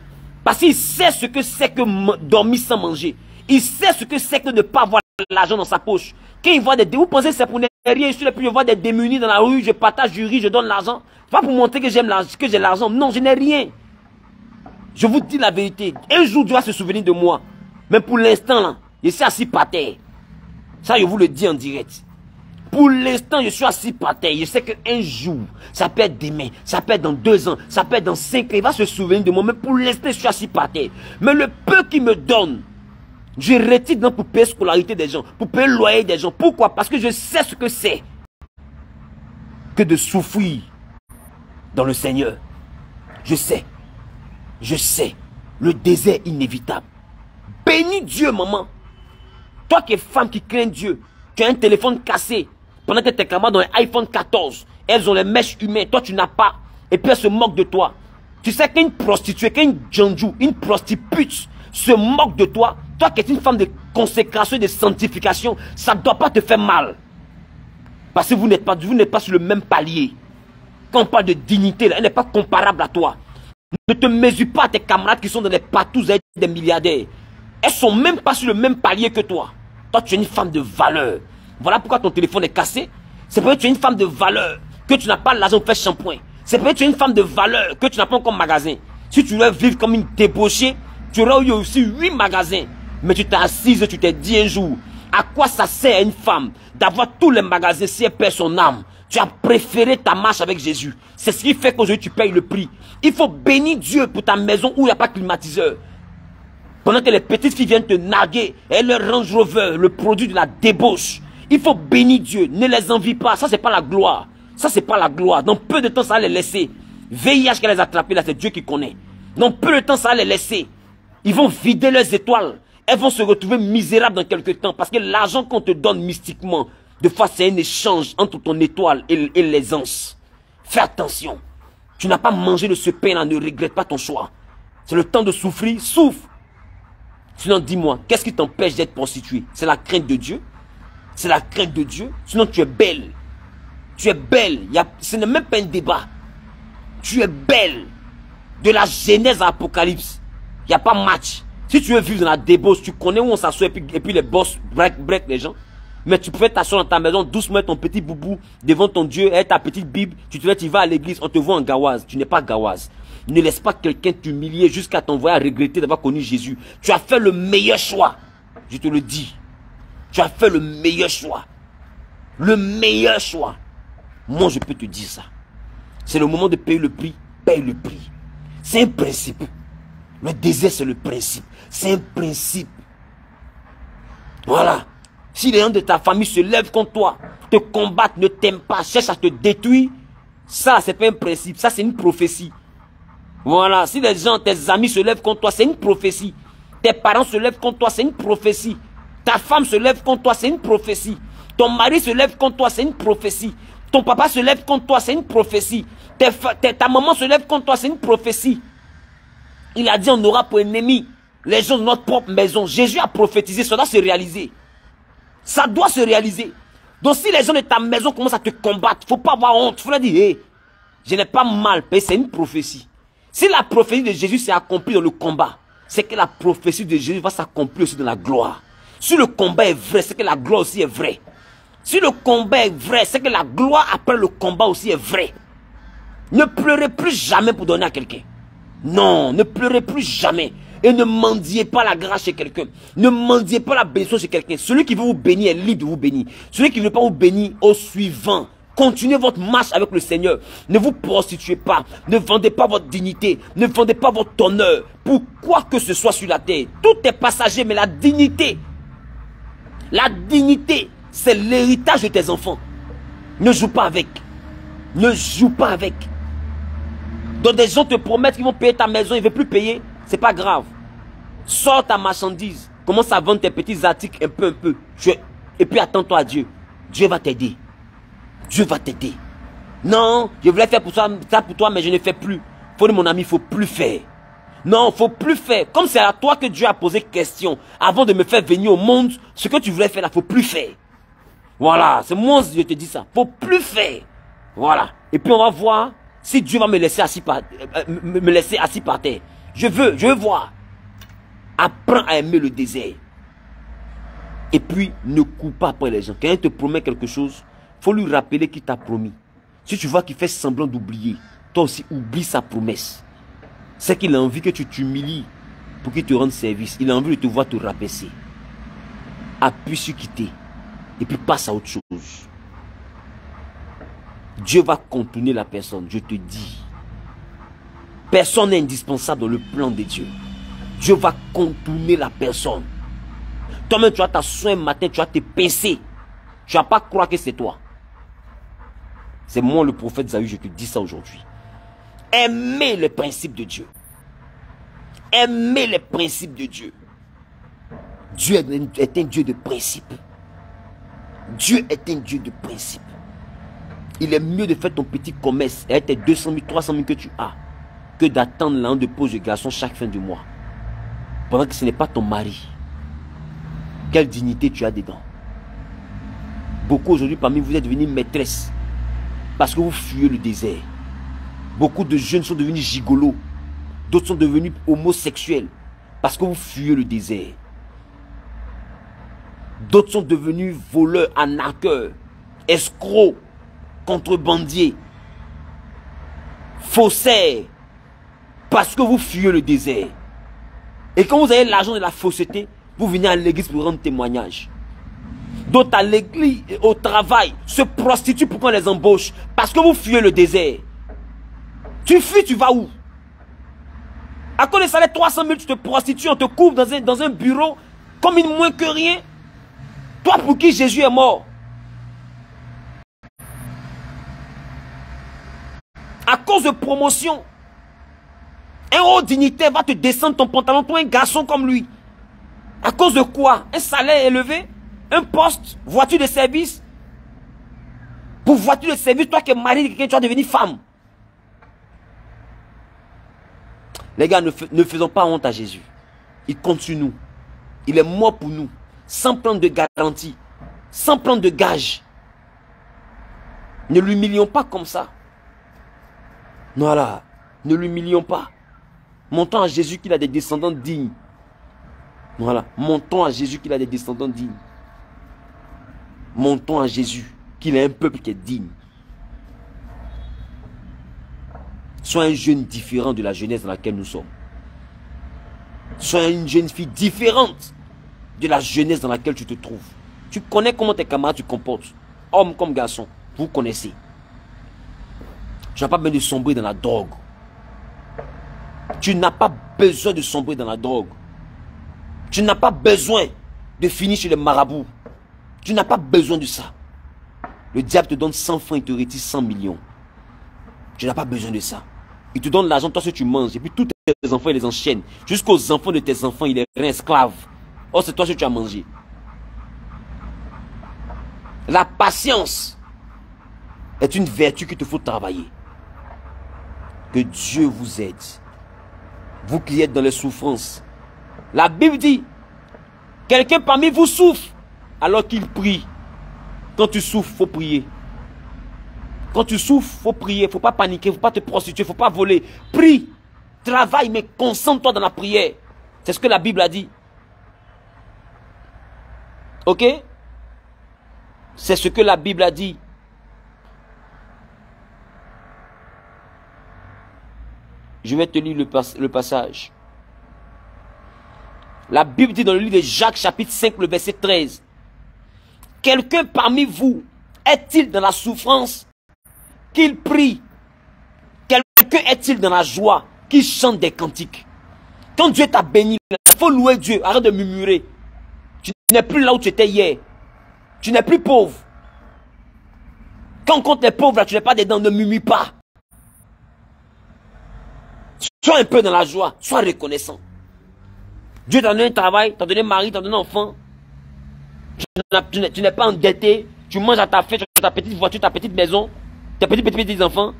Parce qu'il sait ce que c'est que dormir sans manger. Il sait ce que c'est que de ne pas avoir l'argent dans sa poche. Quand il voit des... Vous pensez que c'est pour ne rien, je vois des démunis dans la rue, je partage du riz, je donne l'argent. Pas pour montrer que j'ai l'argent. Non, je n'ai rien. Je vous dis la vérité. Un jour, Dieu va se souvenir de moi. Mais pour l'instant, là, je suis assis par terre. Ça, je vous le dis en direct. Pour l'instant, je suis assis par terre. Je sais qu'un jour, ça peut être demain, ça peut être dans 2 ans, ça peut être dans 5 ans. Il va se souvenir de moi. Mais pour l'instant, je suis assis par terre. Mais le peu qu'il me donne, je retire dedans pour payer la scolarité des gens, pour payer le loyer des gens. Pourquoi? Parce que je sais ce que c'est que de souffrir dans le Seigneur. Je sais. Je sais. Le désert inévitable. Bénis Dieu, maman. Toi qui es femme qui craint Dieu, tu as un téléphone cassé. Pendant que tes camarades ont un iPhone 14, elles ont les mèches humaines, toi tu n'as pas. Et puis elles se moquent de toi. Tu sais qu'une prostituée, qu'une djandjou, une prostituée se moque de toi. Toi qui es une femme de consécration et de sanctification, ça ne doit pas te faire mal. Parce que vous n'êtes pas sur le même palier. Quand on parle de dignité, elle n'est pas comparable à toi. Ne te mesure pas à tes camarades qui sont dans les patous et des milliardaires. Elles ne sont même pas sur le même palier que toi. Toi, tu es une femme de valeur. Voilà pourquoi ton téléphone est cassé. C'est parce que tu es une femme de valeur, que tu n'as pas l'argent pour faire shampoing. C'est parce que tu es une femme de valeur, que tu n'as pas encore magasin. Si tu veux vivre comme une débauchée, tu aurais eu aussi 8 magasins. Mais tu t'es assise, tu t'es dit un jour, à quoi ça sert à une femme d'avoir tous les magasins si elle perd son âme? Tu as préféré ta marche avec Jésus. C'est ce qui fait qu'aujourd'hui tu payes le prix. Il faut bénir Dieu pour ta maison où il n'y a pas de climatiseur. Pendant que les petites filles viennent te narguer, et leur Range Rover, le produit de la débauche. Il faut bénir Dieu. Ne les envie pas. Ça, c'est pas la gloire. Ça, c'est pas la gloire. Dans peu de temps, ça va les laisser. VIH qui les a attrapés, là, c'est Dieu qui connaît. Dans peu de temps, ça va les laisser. Ils vont vider leurs étoiles. Elles vont se retrouver misérables dans quelques temps. Parce que l'argent qu'on te donne mystiquement, de fois, c'est un échange entre ton étoile et l'aisance. Fais attention. Tu n'as pas mangé de ce pain-là. Ne regrette pas ton choix. C'est le temps de souffrir. Souffre. Sinon, dis-moi, qu'est-ce qui t'empêche d'être prostituée? C'est la crainte de Dieu? C'est la crainte de Dieu? Sinon, tu es belle. Tu es belle. Ce n'est même pas un débat. Tu es belle. De la Genèse à l'Apocalypse. Il n'y a pas match. Si tu veux vivre dans la débauche, tu connais où on s'assoit et puis les boss break les gens. Mais tu peux t'asseoir dans ta maison doucement, ton petit boubou, devant ton Dieu, et ta petite Bible. Tu vas à l'église, on te voit en gawaz. Tu n'es pas gawaz. Ne laisse pas quelqu'un t'humilier jusqu'à t'envoyer à regretter d'avoir connu Jésus. Tu as fait le meilleur choix. Je te le dis. Tu as fait le meilleur choix. Le meilleur choix. Moi, je peux te dire ça. C'est le moment de payer le prix. Paye le prix. C'est un principe. Le désert, c'est le principe. C'est un principe. Voilà. Si les gens de ta famille se lèvent contre toi, te combattent, ne t'aiment pas, cherchent à te détruire, ça, c'est pas un principe. Ça, c'est une prophétie. Voilà. Si les gens, tes amis se lèvent contre toi, c'est une prophétie. Tes parents se lèvent contre toi, c'est une prophétie. Ta femme se lève contre toi, c'est une prophétie. Ton mari se lève contre toi, c'est une prophétie. Ton papa se lève contre toi, c'est une prophétie. Ta maman se lève contre toi, c'est une prophétie. Il a dit, on aura pour ennemi les gens de notre propre maison. Jésus a prophétisé, ça doit se réaliser. Ça doit se réaliser. Donc si les gens de ta maison commencent à te combattre, il ne faut pas avoir honte. Il faut leur dire, hey, je n'ai pas mal payé, c'est une prophétie. Si la prophétie de Jésus s'est accomplie dans le combat, c'est que la prophétie de Jésus va s'accomplir aussi dans la gloire. Si le combat est vrai, c'est que la gloire aussi est vraie. Si le combat est vrai, c'est que la gloire après le combat aussi est vraie. Ne pleurez plus jamais pour donner à quelqu'un. Non, ne pleurez plus jamais. Et ne mendiez pas la grâce chez quelqu'un. Ne mendiez pas la bénédiction chez quelqu'un. Celui qui veut vous bénir est libre de vous bénir. Celui qui ne veut pas vous bénir, au suivant. Continuez votre marche avec le Seigneur. Ne vous prostituez pas. Ne vendez pas votre dignité. Ne vendez pas votre honneur. Pour quoi que ce soit sur la terre. Tout est passager, mais la dignité, c'est l'héritage de tes enfants. Ne joue pas avec. Ne joue pas avec. Donc des gens te promettent qu'ils vont payer ta maison, ils ne veulent plus payer. C'est pas grave. Sors ta marchandise. Commence à vendre tes petits articles un peu. Et puis attends-toi à Dieu. Dieu va t'aider. Dieu va t'aider. Non, je voulais faire pour ça pour toi, mais je ne fais plus. Faut dire, mon ami, il ne faut plus faire. Non, il ne faut plus faire. Comme c'est à toi que Dieu a posé question, avant de me faire venir au monde, ce que tu voulais faire là, il ne faut plus faire. Voilà, c'est moi je te dis ça. Il ne faut plus faire. Voilà. Et puis on va voir si Dieu va me laisser assis par terre. Je veux voir. Apprends à aimer le désert. Et puis, ne cours pas après les gens. Quand il te promet quelque chose, il faut lui rappeler qu'il t'a promis. Si tu vois qu'il fait semblant d'oublier, toi aussi oublie sa promesse. C'est qu'il a envie que tu t'humilies pour qu'il te rende service. Il a envie de te voir te rabaisser. Appuie sur quitter. Et puis passe à autre chose. Dieu va contourner la personne, je te dis. Personne n'est indispensable dans le plan de Dieu. Dieu va contourner la personne. Toi-même, tu vas t'asseoir un matin, tu vas te pincer. Tu ne vas pas croire que c'est toi. C'est moi le prophète Zahu, je te dis ça aujourd'hui. Aimez les principes de Dieu. Aimez les principes de Dieu. Dieu est un Dieu de principe. Dieu est un Dieu de principe. Il est mieux de faire ton petit commerce et tes 200 000, 300 000 que tu as que d'attendre l'an de pause de garçon chaque fin de mois. Pendant que ce n'est pas ton mari. Quelle dignité tu as dedans. Beaucoup aujourd'hui parmi vous êtes devenus maîtresses parce que vous fuyez le désert. Beaucoup de jeunes sont devenus gigolos. D'autres sont devenus homosexuels parce que vous fuyez le désert. D'autres sont devenus voleurs, arnaqueurs, escrocs, contrebandiers, faussaires parce que vous fuyez le désert. Et quand vous avez l'argent de la fausseté, vous venez à l'église pour rendre témoignage. D'autres à l'église, au travail, se prostituent pour qu'on les embauche parce que vous fuyez le désert. Tu fuis, tu vas où? À cause des salaires 300 000, tu te prostitues, on te couvre dans un bureau comme une moins que rien. Toi pour qui Jésus est mort. À cause de promotion, un haut dignitaire va te descendre ton pantalon, toi un garçon comme lui. À cause de quoi? Un salaire élevé, un poste, voiture de service. Pour voiture de service, toi qui es marié de quelqu'un, tu vas devenir femme. Les gars, ne faisons pas honte à Jésus. Il compte sur nous. Il est mort pour nous. Sans plan de garantie. Sans plan de gage. Ne l'humilions pas comme ça. Voilà. Ne l'humilions pas. Montons à Jésus qu'il a des descendants dignes. Voilà. Montons à Jésus qu'il a des descendants dignes. Montons à Jésus qu'il a un peuple qui est digne. Sois un jeune différent de la jeunesse dans laquelle nous sommes. Sois une jeune fille différente de la jeunesse dans laquelle tu te trouves. Tu connais comment tes camarades se comportent. Homme comme garçon. Vous connaissez. Tu n'as pas besoin de sombrer dans la drogue. Tu n'as pas besoin de sombrer dans la drogue. Tu n'as pas besoin de finir chez les marabouts. Tu n'as pas besoin de ça. Le diable te donne 100 francs, il te retire 100 millions. Tu n'as pas besoin de ça. Il te donne l'argent, toi ce que tu manges. Et puis tous tes enfants, il les enchaîne. Jusqu'aux enfants de tes enfants, il les rend esclaves. Oh, c'est toi ce que tu as mangé. La patience est une vertu qu'il te faut travailler. Que Dieu vous aide. Vous qui êtes dans les souffrances. La Bible dit, quelqu'un parmi vous souffre alors qu'il prie. Quand tu souffres, il faut prier. Quand tu souffres, il faut prier. Il ne faut pas paniquer, il ne faut pas te prostituer, il ne faut pas voler. Prie, travaille, mais concentre-toi dans la prière. C'est ce que la Bible a dit. Ok? C'est ce que la Bible a dit. Je vais te lire le passage. La Bible dit dans le livre de Jacques, chapitre 5, le verset 13. Quelqu'un parmi vous est-il dans la souffrance qu'il prie? Quelqu'un est-il dans la joie qu'il chante des cantiques? Quand Dieu t'a béni, il faut louer Dieu. Arrête de murmurer. Tu n'es plus là où tu étais hier. Tu n'es plus pauvre. Quand on compte les pauvres, là, tu n'es pas dedans, ne murmure pas. Sois un peu dans la joie, sois reconnaissant. Dieu t'a donné un travail, t'a donné un mari, t'a donné un enfant. Tu n'es pas endetté. Tu manges à ta faim, tu as ta petite voiture, ta petite maison, tes petits enfants.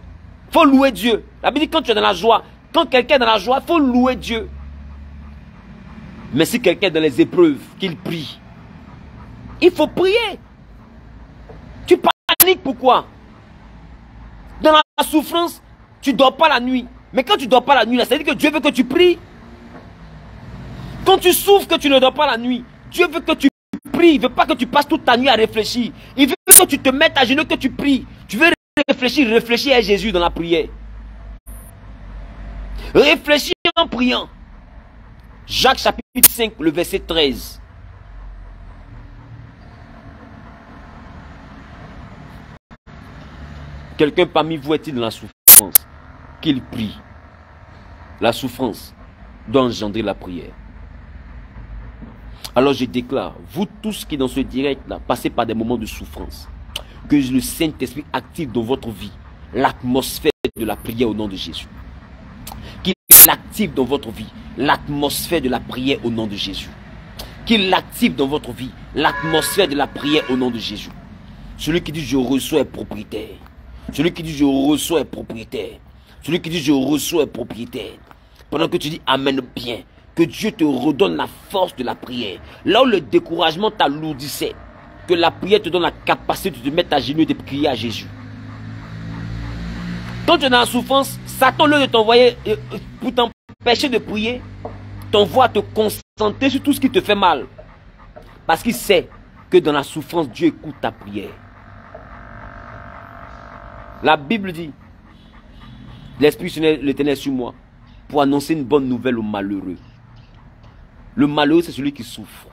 Il faut louer Dieu. La Bible dit quand tu es dans la joie, quand quelqu'un est dans la joie, il faut louer Dieu. Mais si quelqu'un est dans les épreuves, qu'il prie, il faut prier. Tu paniques pourquoi? Dans la souffrance, tu ne dors pas la nuit. Mais quand tu ne dors pas la nuit, ça veut dire que Dieu veut que tu pries. Quand tu souffres que tu ne dors pas la nuit, Dieu veut que tu pries. Il ne veut pas que tu passes toute ta nuit à réfléchir. Il veut que tu te mettes à genoux, que tu pries. Tu veux réfléchir à Jésus dans la prière. Réfléchis en priant. Jacques chapitre 5, le verset 13. Quelqu'un parmi vous est-il dans la souffrance? Qu'il prie. La souffrance doit engendrer la prière. Alors je déclare, vous tous qui dans ce direct-là passez par des moments de souffrance, que le Saint-Esprit active dans votre vie l'atmosphère de la prière au nom de Jésus. Qu'il active dans votre vie l'atmosphère de la prière au nom de Jésus. Qu'il active dans votre vie l'atmosphère de la prière au nom de Jésus. Celui qui dit je reçois est propriétaire. Celui qui dit je reçois est propriétaire. Celui qui dit je reçois est propriétaire. Pendant que tu dis amen bien, que Dieu te redonne la force de la prière. Là où le découragement t'alourdissait, que la prière te donne la capacité de te mettre à genoux et de prier à Jésus. Quand tu es dans la souffrance, Satan, au lieu de t'envoyer pour t'empêcher de prier, t'envoie à te concentrer sur tout ce qui te fait mal. Parce qu'il sait que dans la souffrance, Dieu écoute ta prière. La Bible dit, l'Esprit de l'Éternel sur moi, pour annoncer une bonne nouvelle aux malheureux. Le malheureux, c'est celui qui souffre.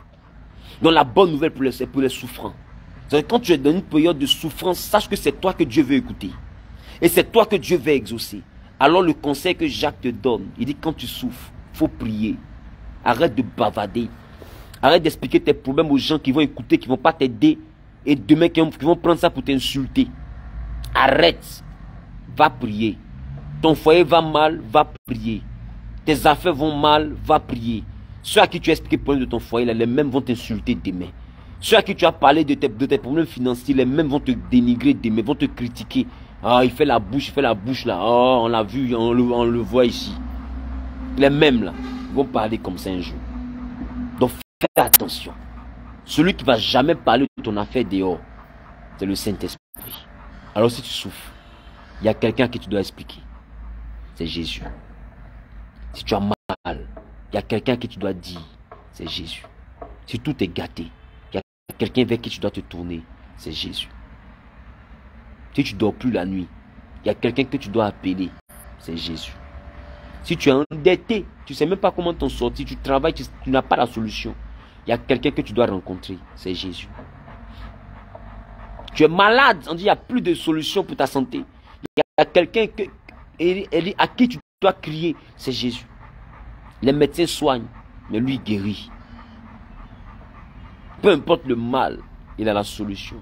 Donc la bonne nouvelle c'est pour les souffrants. Quand tu es dans une période de souffrance, sache que c'est toi que Dieu veut écouter. Et c'est toi que Dieu veut exaucer. Alors le conseil que Jacques te donne, il dit quand tu souffres, il faut prier. Arrête de bavader. Arrête d'expliquer tes problèmes aux gens qui vont écouter, qui ne vont pas t'aider. Et demain, qui vont prendre ça pour t'insulter. Arrête. Va prier. Ton foyer va mal, va prier. Tes affaires vont mal, va prier. Ceux à qui tu as expliqué le problème de ton foyer, là, les mêmes vont t'insulter demain. Ceux à qui tu as parlé de tes problèmes financiers, les mêmes vont te dénigrer demain, vont te critiquer. Ah, il fait la bouche là. Oh, on l'a vu, on le voit ici. Les mêmes là, vont parler comme ça un jour. Donc fais attention. Celui qui ne va jamais parler de ton affaire dehors, c'est le Saint-Esprit. Alors si tu souffres, il y a quelqu'un que tu dois expliquer. C'est Jésus. Si tu as mal, il y a quelqu'un que tu dois dire. C'est Jésus. Si tout est gâté, il y a quelqu'un vers qui tu dois te tourner. C'est Jésus. Si tu ne dors plus la nuit, il y a quelqu'un que tu dois appeler. C'est Jésus. Si tu es endetté, tu ne sais même pas comment t'en sortir, tu travailles, tu n'as pas la solution. Il y a quelqu'un que tu dois rencontrer. C'est Jésus. Tu es malade, on dit il n'y a plus de solution pour ta santé. Il y a quelqu'un à qui tu dois crier. C'est Jésus. Les médecins soignent, mais lui guérit. Peu importe le mal, il a la solution.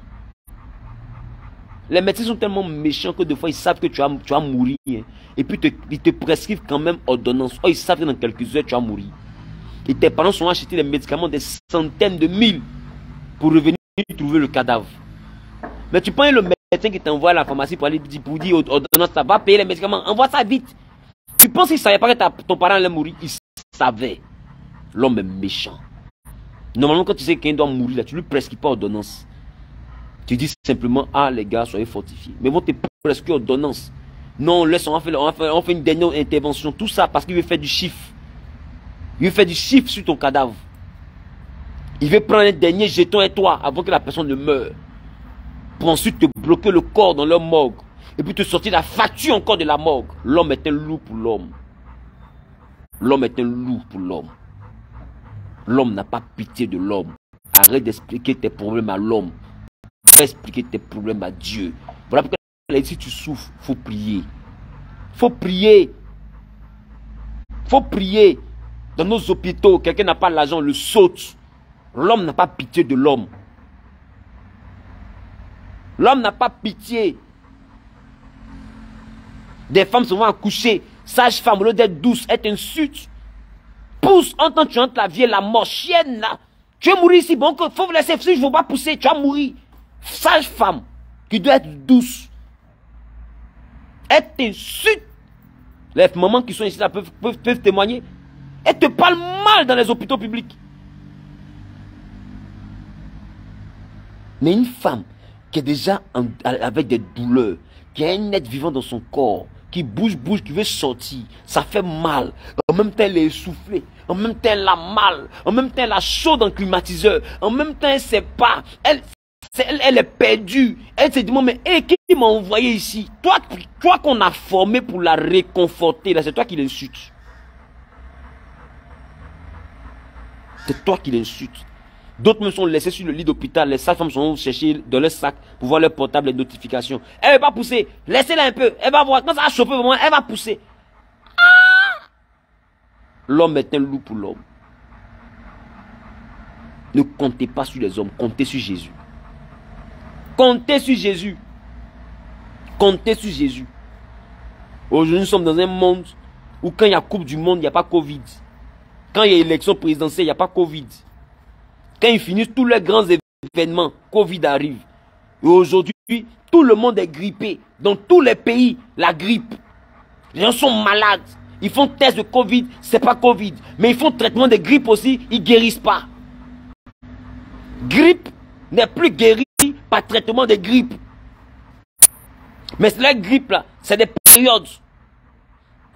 Les médecins sont tellement méchants que des fois ils savent que tu vas mourir. Hein. Et puis ils te prescrivent quand même ordonnance. Oh, ils savent que dans quelques heures tu vas mourir. Et tes parents sont achetés des médicaments des centaines de mille pour revenir trouver le cadavre. Mais tu prends le médecin qui t'envoie à la pharmacie pour dire ordonnance, ça va payer les médicaments. Envoie ça vite. Tu penses qu'il ne savait pas que ton parent allait mourir? Il savait. L'homme est méchant. Normalement, quand tu sais qu'il doit mourir, là, tu ne lui prescris pas ordonnance. Tu dis simplement, ah les gars, soyez fortifiés. Mais vont te prescrire ordonnance. Non, laisse, on fait une dernière intervention. Tout ça parce qu'il veut faire du chiffre. Il veut faire du chiffre sur ton cadavre. Il veut prendre un dernier jeton et toi avant que la personne ne meure. Pour ensuite te bloquer le corps dans leur morgue. Et puis te sortir la facture encore de la morgue. L'homme est un loup pour l'homme. L'homme est un loup pour l'homme. L'homme n'a pas pitié de l'homme. Arrête d'expliquer tes problèmes à l'homme. Expliquer tes problèmes à Dieu. Voilà pourquoi si tu souffres, il faut prier. Il faut prier. Il faut prier. Dans nos hôpitaux, quelqu'un n'a pas l'argent, le saute. L'homme n'a pas pitié de l'homme. L'homme n'a pas pitié. Des femmes se vont accoucher. Sage-femme, au lieu d'être douce, elle t'insulte. Pousse, entends, tu entres la vie et la mort, chienne là. Tu vas mourir ici. Bon, il faut vous laisser. Si je ne veux pas pousser, tu vas mourir. Sage femme, qui doit être douce. Elle t'insulte. Les mamans qui sont ici là peuvent témoigner. Elle te parle mal dans les hôpitaux publics. Mais une femme qui est déjà avec des douleurs, qui a un être vivant dans son corps, qui bouge, qui veut sortir, ça fait mal. En même temps, elle est essoufflée. En même temps, elle a mal. En même temps, elle a chaud dans le climatiseur. En même temps, elle ne sait pas. Elle est perdue. Elle se demande, mais hey, qui m'a envoyé ici? Toi qu'on a formé pour la réconforter, là, c'est toi qui l'insultes. C'est toi qui l'insultes. D'autres me sont laissés sur le lit d'hôpital. Les sages-femmes sont cherchées dans leur sac pour voir leur portable, les notifications. Elle ne va pas pousser. Laissez-la un peu. Elle va voir. Quand ça va chauffer, elle va pousser. Ah! L'homme est un loup pour l'homme. Ne comptez pas sur les hommes. Comptez sur Jésus. Comptez sur Jésus. Comptez sur Jésus. Aujourd'hui, nous sommes dans un monde où quand il y a Coupe du Monde, il n'y a pas Covid. Quand il y a élection présidentielle, il n'y a pas Covid. Quand ils finissent tous les grands événements, Covid arrive. Et aujourd'hui, tout le monde est grippé. Dans tous les pays, la grippe. Les gens sont malades. Ils font test de Covid, c'est pas Covid. Mais ils font traitement de grippe aussi, ils guérissent pas. Grippe n'est plus guérie par traitement de grippe. Mais la grippe là, c'est des périodes.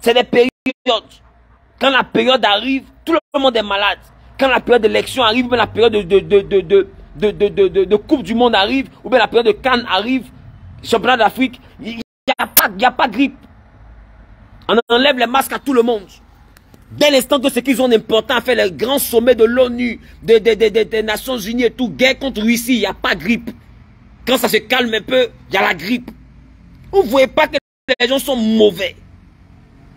C'est des périodes. Quand la période arrive, tout le monde est malade. Quand la période d'élection arrive, ou bien la période de Coupe du Monde arrive, ou bien la période de Cannes arrive, championnat d'Afrique, il n'y a pas de grippe. On enlève les masques à tout le monde. Dès l'instant que ce qu'ils ont d'important à faire, les grands sommets de l'ONU, des Nations Unies et tout, guerre contre Russie, il n'y a pas de grippe. Quand ça se calme un peu, il y a la grippe. Vous ne voyez pas que les gens sont mauvais.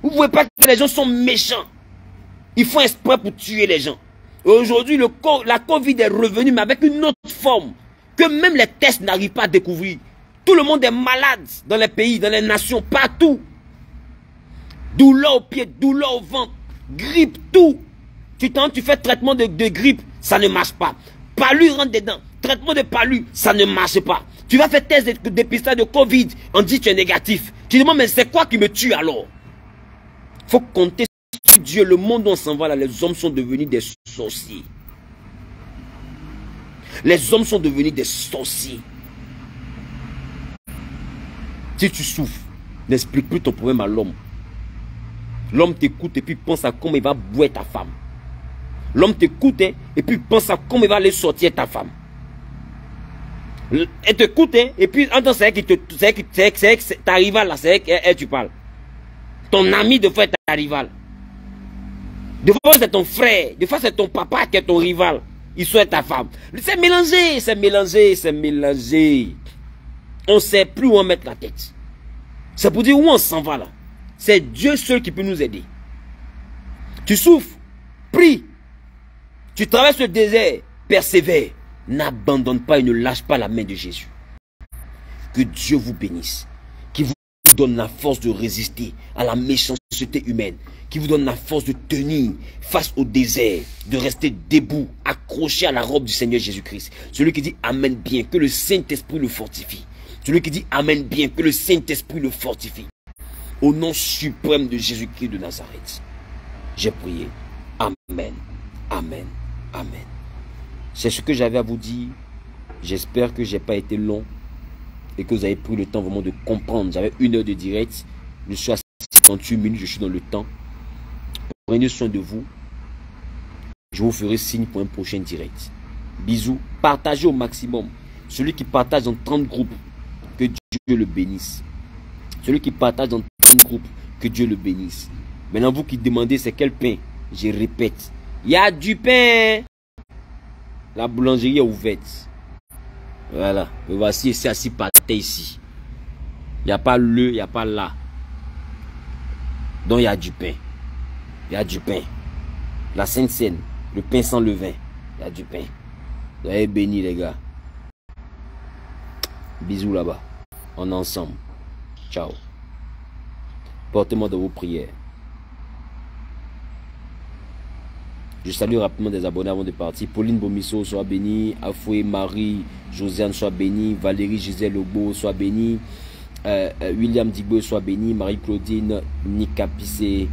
Vous ne voyez pas que les gens sont méchants. Ils font exprès pour tuer les gens. Aujourd'hui, la Covid est revenue, mais avec une autre forme que même les tests n'arrivent pas à découvrir. Tout le monde est malade dans les pays, dans les nations, partout. Douleur au pied, douleur au ventre, grippe, tout. Tu fais traitement de grippe, ça ne marche pas. Palu rentre dedans, traitement de palu, ça ne marche pas. Tu vas faire test de dépistage de Covid, on dit que tu es négatif. Tu te demandes, mais c'est quoi qui me tue alors? Il faut compter sur Dieu. Le monde où on s'en va là, les hommes sont devenus des sorciers. Les hommes sont devenus des sorciers. Si tu souffres, n'explique plus ton problème à l'homme. L'homme t'écoute et puis pense à comment il va boire ta femme. L'homme t'écoute et puis pense à comment il va aller sortir ta femme. Elle t'écoute et puis en tant que ta rivale là, c'est elle tu parles. Ton ami de fois est ta rivale. De fois c'est ton frère, de fois c'est ton papa qui est ton rival. Il souhaite ta femme. C'est mélangé, c'est mélangé, c'est mélangé. On ne sait plus où on mettre la tête. C'est pour dire où on s'en va là. C'est Dieu seul qui peut nous aider. Tu souffres, prie. Tu traverses le désert, persévère. N'abandonne pas et ne lâche pas la main de Jésus. Que Dieu vous bénisse. Qui vous donne la force de résister à la méchanceté humaine. Qui vous donne la force de tenir face au désert. De rester debout, accroché à la robe du Seigneur Jésus-Christ. Celui qui dit Amen bien, que le Saint-Esprit le fortifie. Celui qui dit Amen bien, que le Saint-Esprit le fortifie. Au nom suprême de Jésus-Christ de Nazareth. J'ai prié. Amen. Amen. Amen. C'est ce que j'avais à vous dire. J'espère que je n'ai pas été long et que vous avez pris le temps vraiment de comprendre. J'avais 1 heure de direct. Je suis à 58 minutes, je suis dans le temps. Prenez soin de vous. Je vous ferai signe pour un prochain direct. Bisous. Partagez au maximum. Celui qui partage dans 30 groupes, que Dieu le bénisse. Celui qui partage dans 30 groupes, que Dieu le bénisse. Maintenant, vous qui demandez c'est quel pain, je répète. Il y a du pain. La boulangerie est ouverte. Voilà. Et voici, c'est assis par terre ici. Il n'y a pas le, il n'y a pas là. Donc il y a du pain. Il y a du pain. La Sainte Seine, le pain sans levain. Il y a du pain. Soyez bénis les gars. Bisous là-bas. On est ensemble. Ciao. Portez-moi dans vos prières. Je salue rapidement des abonnés avant de partir. Pauline Bomisso, sois bénie. Afoué Marie, Josiane, sois bénie. Valérie Gisèle Lobo, sois bénie. William Digbo, sois bénie. Marie-Claudine Nikapis.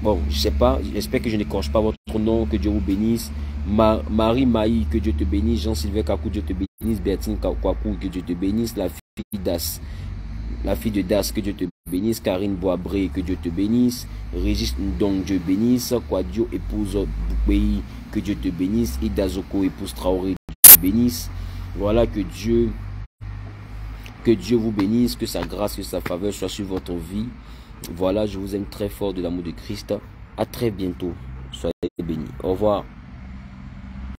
Bon, je sais pas. J'espère que je n'écorche pas votre nom. Que Dieu vous bénisse. Marie Maï, que Dieu te bénisse. Jean-Sylvain Kakou, Dieu te bénisse. Bertine Kakou, que Dieu te bénisse. La fille d'As. La fille de Das, que Dieu te bénisse. Karine Boabré, que Dieu te bénisse. Régis Ndong, Dieu bénisse. Kwadio, épouse Boukbei, que Dieu te bénisse. Ida Zoko, épouse Traoré, Dieu te bénisse. Voilà, que Dieu vous bénisse, que sa grâce, que sa faveur soit sur votre vie. Voilà, je vous aime très fort de l'amour de Christ. À très bientôt. Soyez bénis. Au revoir.